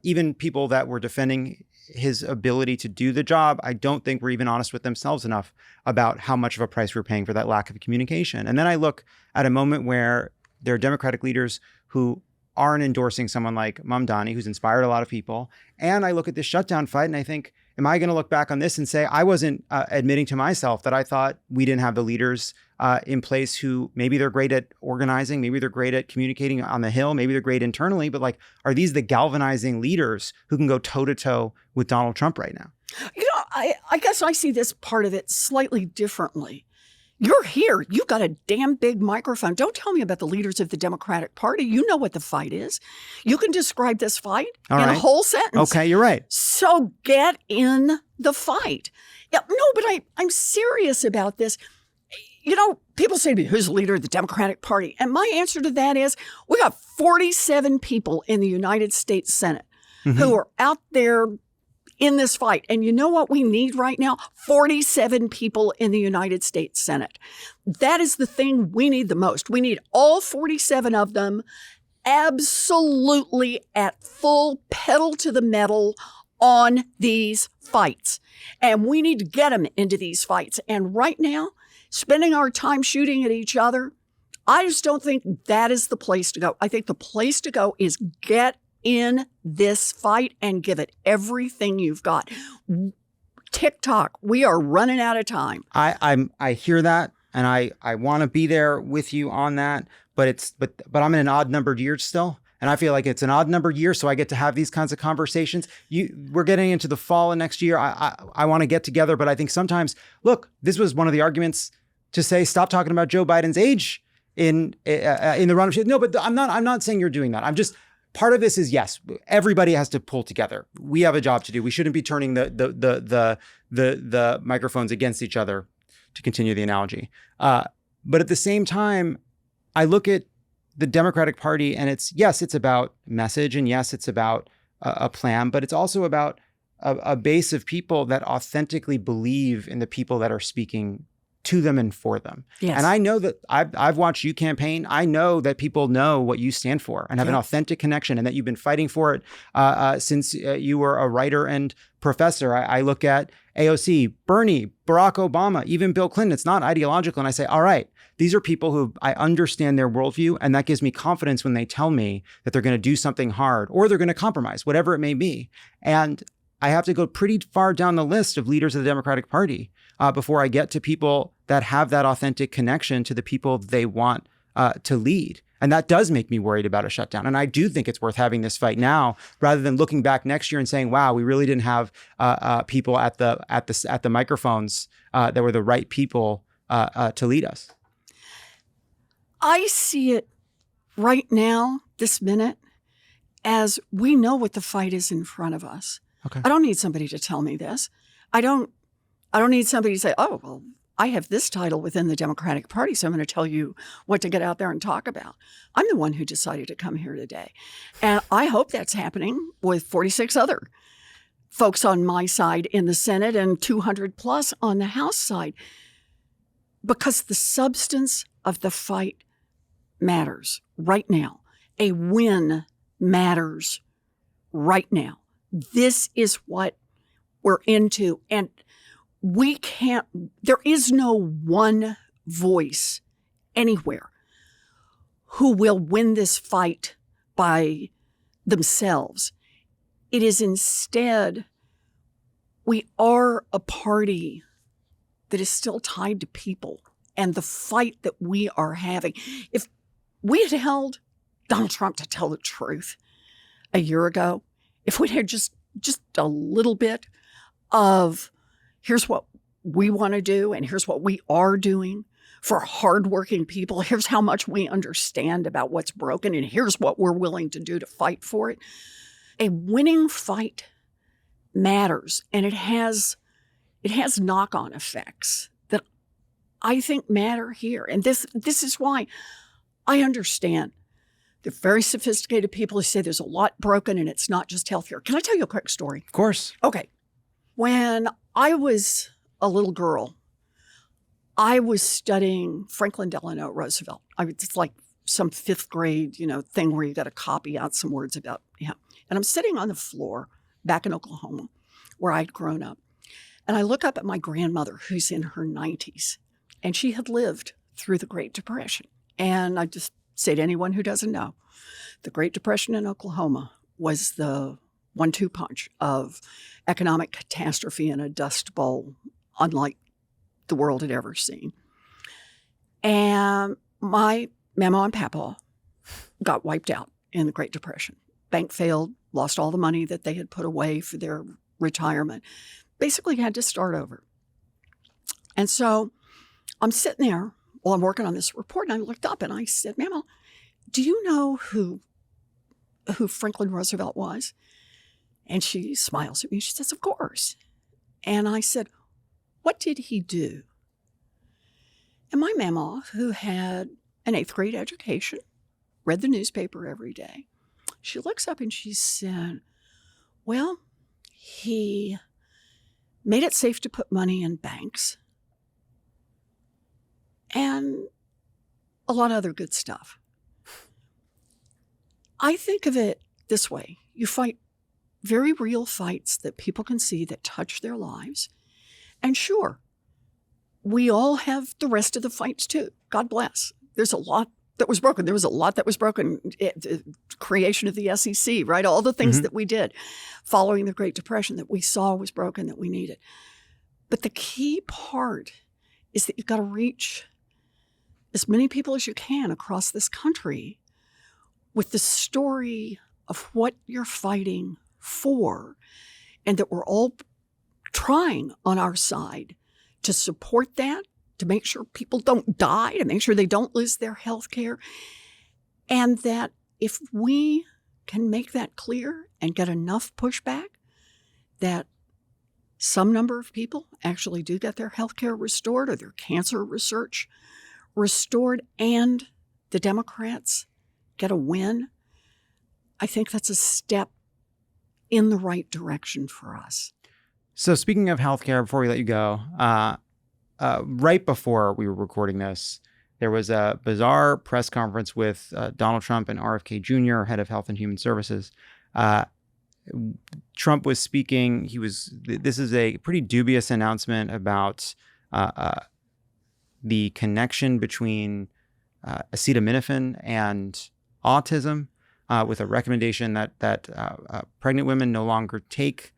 even people that were defending his ability to do the job, I don't think were even honest with themselves enough about how much of a price we're paying for that lack of communication. And then I look at a moment where there are Democratic leaders who aren't endorsing someone like Mamdani, who's inspired a lot of people. And I look at this shutdown fight and I think, am I going to look back on this and say, I wasn't admitting to myself that I thought we didn't have the leaders in place who maybe they're great at organizing, maybe they're great at communicating on the Hill, maybe they're great internally, but like, are these the galvanizing leaders who can go toe to toe with Donald Trump right now? You know, I guess I see this part of it slightly differently. You're here. You've got a damn big microphone. Don't tell me about the leaders of the Democratic Party. You know what the fight is. You can describe this fight in a whole sentence. Okay, you're right. So get in the fight. Yeah, no, but I'm serious about this. You know, people say to me, who's the leader of the Democratic Party? And my answer to that is we got 47 people in the United States Senate who are out there in this fight. And you know what we need right now? 47 people in the United States Senate. That is the thing we need the most. We need all 47 of them absolutely at full pedal to the metal on these fights. And we need to get them into these fights. And right now, spending our time shooting at each other, I just don't think that is the place to go. I think the place to go is get in this fight and give it everything you've got. TikTok, we are running out of time. I hear that, and I want to be there with you on that, but I'm in an odd numbered year still. And I feel like it's an odd numbered year, so I get to have these kinds of conversations. We're getting into the fall of next year. I want to get together, but I think sometimes, look, this was one of the arguments to say, stop talking about Joe Biden's age in the run. No, but I'm not saying you're doing that. I'm just, part of this is, yes, everybody has to pull together. We have a job to do. We shouldn't be turning the microphones against each other, to continue the analogy. But at the same time, I look at the Democratic Party, and it's about message, and yes, it's about a plan, but it's also about a base of people that authentically believe in the people that are speaking to them and for them. Yes. And I know that I've watched you campaign. I know that people know what you stand for and have an authentic connection, and that you've been fighting for it since you were a writer and professor. I look at AOC, Bernie, Barack Obama, even Bill Clinton. It's not ideological. And I say, all right, these are people who I understand their worldview, and that gives me confidence when they tell me that they're going to do something hard or they're going to compromise, whatever it may be. And I have to go pretty far down the list of leaders of the Democratic Party before I get to people that have that authentic connection to the people they want to lead. And that does make me worried about a shutdown. And I do think it's worth having this fight now, rather than looking back next year and saying, wow, we really didn't have people at the microphones that were the right people to lead us. I see it right now, this minute, as we know what the fight is in front of us. Okay. I don't need somebody to tell me this. I don't need somebody to say, oh, well, I have this title within the Democratic Party, so I'm going to tell you what to get out there and talk about. I'm the one who decided to come here today. And I hope that's happening with 46 other folks on my side in the Senate and 200 plus on the House side, because the substance of the fight matters right now. A win matters right now. This is what we're into. And there is no one voice anywhere who will win this fight by themselves. It is instead, we are a party that is still tied to people and the fight that we are having. If we had held Donald Trump to tell the truth a year ago, if we'd had just a little bit of, here's what we want to do and here's what we are doing for hardworking people, here's how much we understand about what's broken, and here's what we're willing to do to fight for it. A winning fight matters, and it has knock-on effects that I think matter here. And this is why I understand. They're very sophisticated people who say there's a lot broken and it's not just healthcare. Can I tell you a quick story? Of course. Okay. When I was a little girl, I was studying Franklin Delano Roosevelt. It's like some fifth grade, thing where you got to copy out some words about him. And I'm sitting on the floor back in Oklahoma where I'd grown up. And I look up at my grandmother, who's in her 90s, and she had lived through the Great Depression. And I just say to anyone who doesn't know, the Great Depression in Oklahoma was the 1-2 punch of economic catastrophe in a dust bowl unlike the world had ever seen. And my mama and papa got wiped out in the Great Depression. Bank failed, lost all the money that they had put away for their retirement, basically had to start over. And so I'm sitting there while I'm working on this report, and I looked up and I said, Mama, do you know who Franklin Roosevelt was? And she smiles at me. She says, of course. And I said, what did he do? And my mama, who had an 8th grade education, read the newspaper every day, she looks up and she said, well, he made it safe to put money in banks and a lot of other good stuff. I think of it this way. You fight very real fights that people can see that touch their lives. And sure, we all have the rest of the fights too. God bless. There's a lot that was broken. There was a lot that was broken. The creation of the SEC, right? All the things that we did following the Great Depression that we saw was broken that we needed. But the key part is that you've got to reach as many people as you can across this country with the story of what you're fighting for, and that we're all trying on our side to support that, to make sure people don't die, to make sure they don't lose their health care. And that if we can make that clear and get enough pushback that some number of people actually do get their health care restored or their cancer research restored and the Democrats get a win, I think that's a step in the right direction for us. So speaking of healthcare, before we let you go, right before we were recording this, there was a bizarre press conference with Donald Trump and RFK Jr., head of Health and Human Services. Trump was speaking. This is a pretty dubious announcement about the connection between acetaminophen and autism, with a recommendation that pregnant women no longer take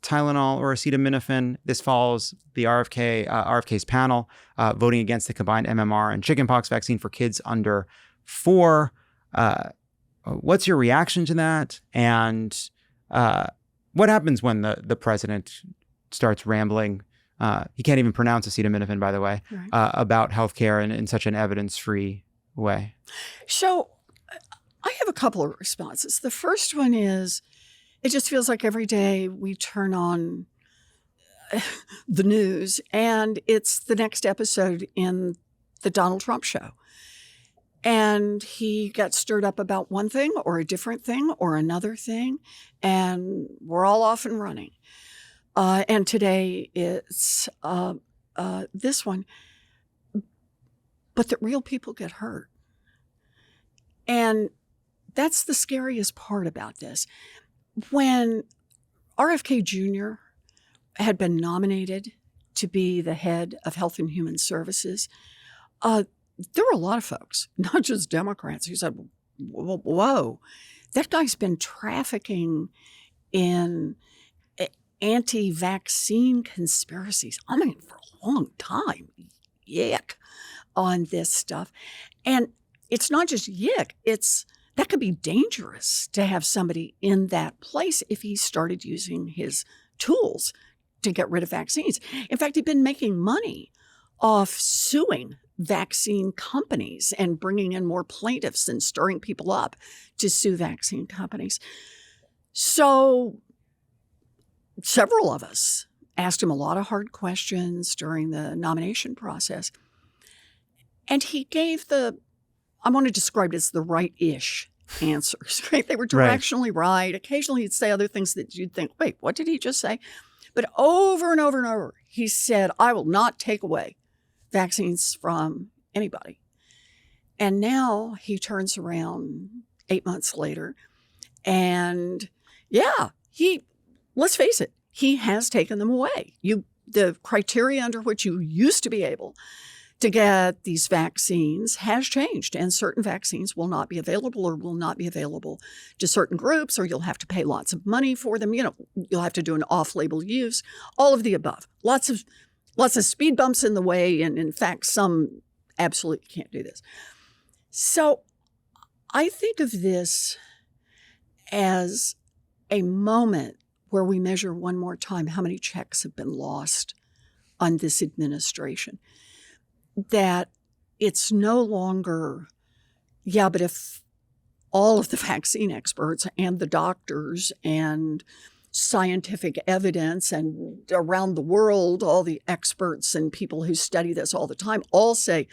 Tylenol or acetaminophen. This follows the RFK's panel voting against the combined MMR and chickenpox vaccine for kids under 4. What's your reaction to that? And what happens when the president starts rambling? He can't even pronounce acetaminophen, by the way, right, about healthcare in such an evidence-free way. So I have a couple of responses. The first one is, it just feels like every day we turn on the news and it's the next episode in the Donald Trump show. And he gets stirred up about one thing or a different thing or another thing, and we're all off and running. And today it's this one. But that real people get hurt. And that's the scariest part about this. When RFK Jr. had been nominated to be the head of Health and Human Services, there were a lot of folks, not just Democrats, who said, whoa, that guy's been trafficking in anti-vaccine conspiracies, I mean, for a long time. Yick on this stuff. And it's not just yick, that could be dangerous to have somebody in that place if he started using his tools to get rid of vaccines. In fact, he'd been making money off suing vaccine companies and bringing in more plaintiffs and stirring people up to sue vaccine companies. So several of us asked him a lot of hard questions during the nomination process. And he gave I want to describe it as the right-ish answers, right? They were directionally right. Occasionally he'd say other things that you'd think, wait, what did he just say? But over and over and over, he said, I will not take away vaccines from anybody. And now he turns around 8 months later and let's face it, he has taken them away. The criteria under which you used to be able to get these vaccines has changed, and certain vaccines will not be available or will not be available to certain groups, or you'll have to pay lots of money for them. You'll have to do an off-label use, all of the above. Lots of speed bumps in the way, and in fact, some absolutely can't do this. So I think of this as a moment where we measure one more time how many checks have been lost on this administration. That it's no longer, but if all of the vaccine experts and the doctors and scientific evidence and around the world, all the experts and people who study this all the time all say,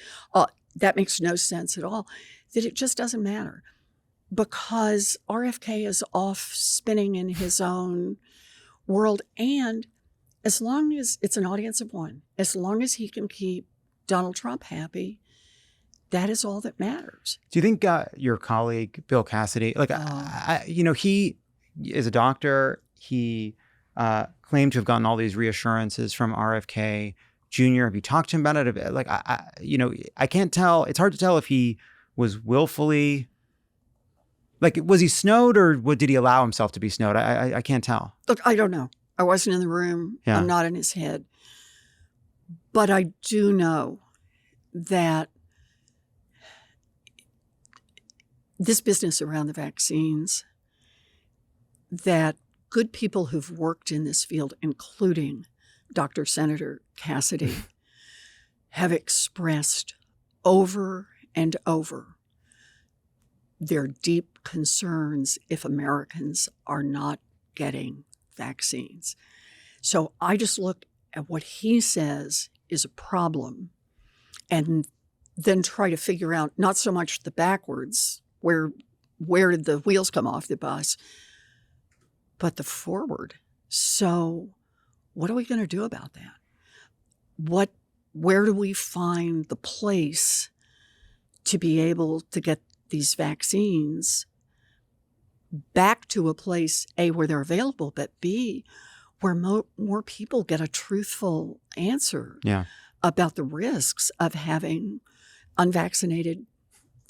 that makes no sense at all, that it just doesn't matter. Because RFK is off spinning in his own world. And as long as it's an audience of one, as long as he can keep Donald Trump happy, that is all that matters. Do you think your colleague, Bill Cassidy, like, he is a doctor. He claimed to have gotten all these reassurances from RFK Jr. Have you talked to him about it? Like, I can't tell. It's hard to tell if he was willfully, like, was he snowed or did he allow himself to be snowed? I can't tell. Look, I don't know. I wasn't in the room. Yeah. I'm not in his head. But I do know that this business around the vaccines, that good people who've worked in this field, including Dr. Senator Cassidy, have expressed over and over their deep concerns if Americans are not getting vaccines. So I just look at what he says is a problem and then try to figure out not so much the backwards, where did the wheels come off the bus, but the forward. So what are we going to do about that? Where do we find the place to be able to get these vaccines back to a place, A, where they're available, but B, where more people get a truthful answer about the risks of having unvaccinated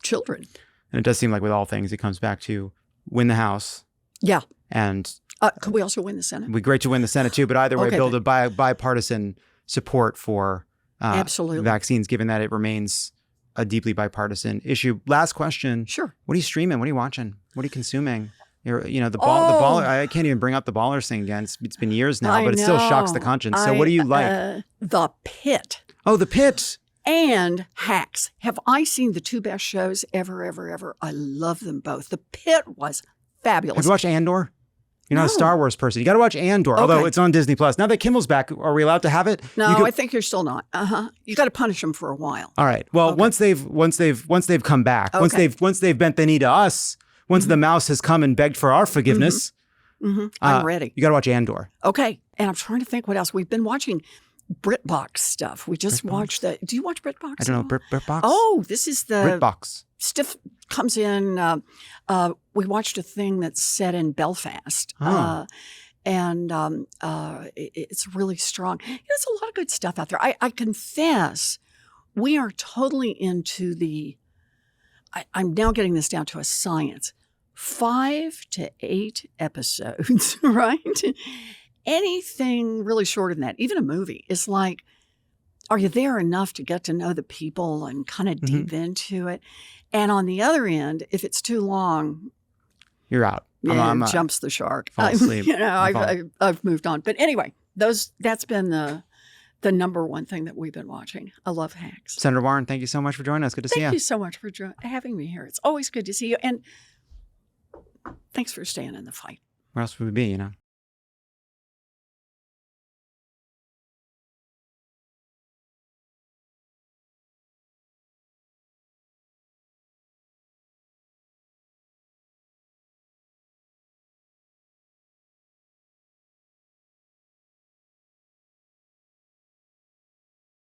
children. And it does seem like with all things, it comes back to win the House. Yeah. And could we also win the Senate? It'd be great to win the Senate too, but either way, build a bipartisan support for absolutely vaccines, given that it remains a deeply bipartisan issue. Last question. Sure. What are you streaming? What are you watching? What are you consuming? The baller. I can't even bring up the baller thing again. It's been years now, but it still shocks the conscience. So what do you like? The Pit. Oh, The Pit. And Hacks. Have I seen the two best shows ever? I love them both. The Pit was fabulous. Have you watched Andor? You're not a Star Wars person. You got to watch Andor, although it's on Disney Plus. Now that Kimmel's back, are we allowed to have it? No, I think you're still not. You got to punish them for a while. All right. Well, once they've come back, once they've bent the knee to us, once the mouse has come and begged for our forgiveness, I'm ready. You got to watch Andor. Okay. And I'm trying to think what else. We've been watching BritBox stuff. We just watched the. Do you watch BritBox? I don't know. BritBox? Oh, this is the. BritBox. Stuff comes in. We watched a thing that's set in Belfast. And it's really strong. There's a lot of good stuff out there. I confess, we are totally into the. I'm now getting this down to a science. 5 to 8 episodes, right? Anything really shorter than that, even a movie, is like, are you there enough to get to know the people and kind of deep into it? And on the other end, if it's too long, you're out. Jumps the shark. Fall asleep. I've moved on. But anyway, that's been the number one thing that we've been watching. I love Hacks. Senator Warren, thank you so much for joining us. Good to see you. Thank you so much for having me here. It's always good to see you. And thanks for staying in the fight. Where else would we be,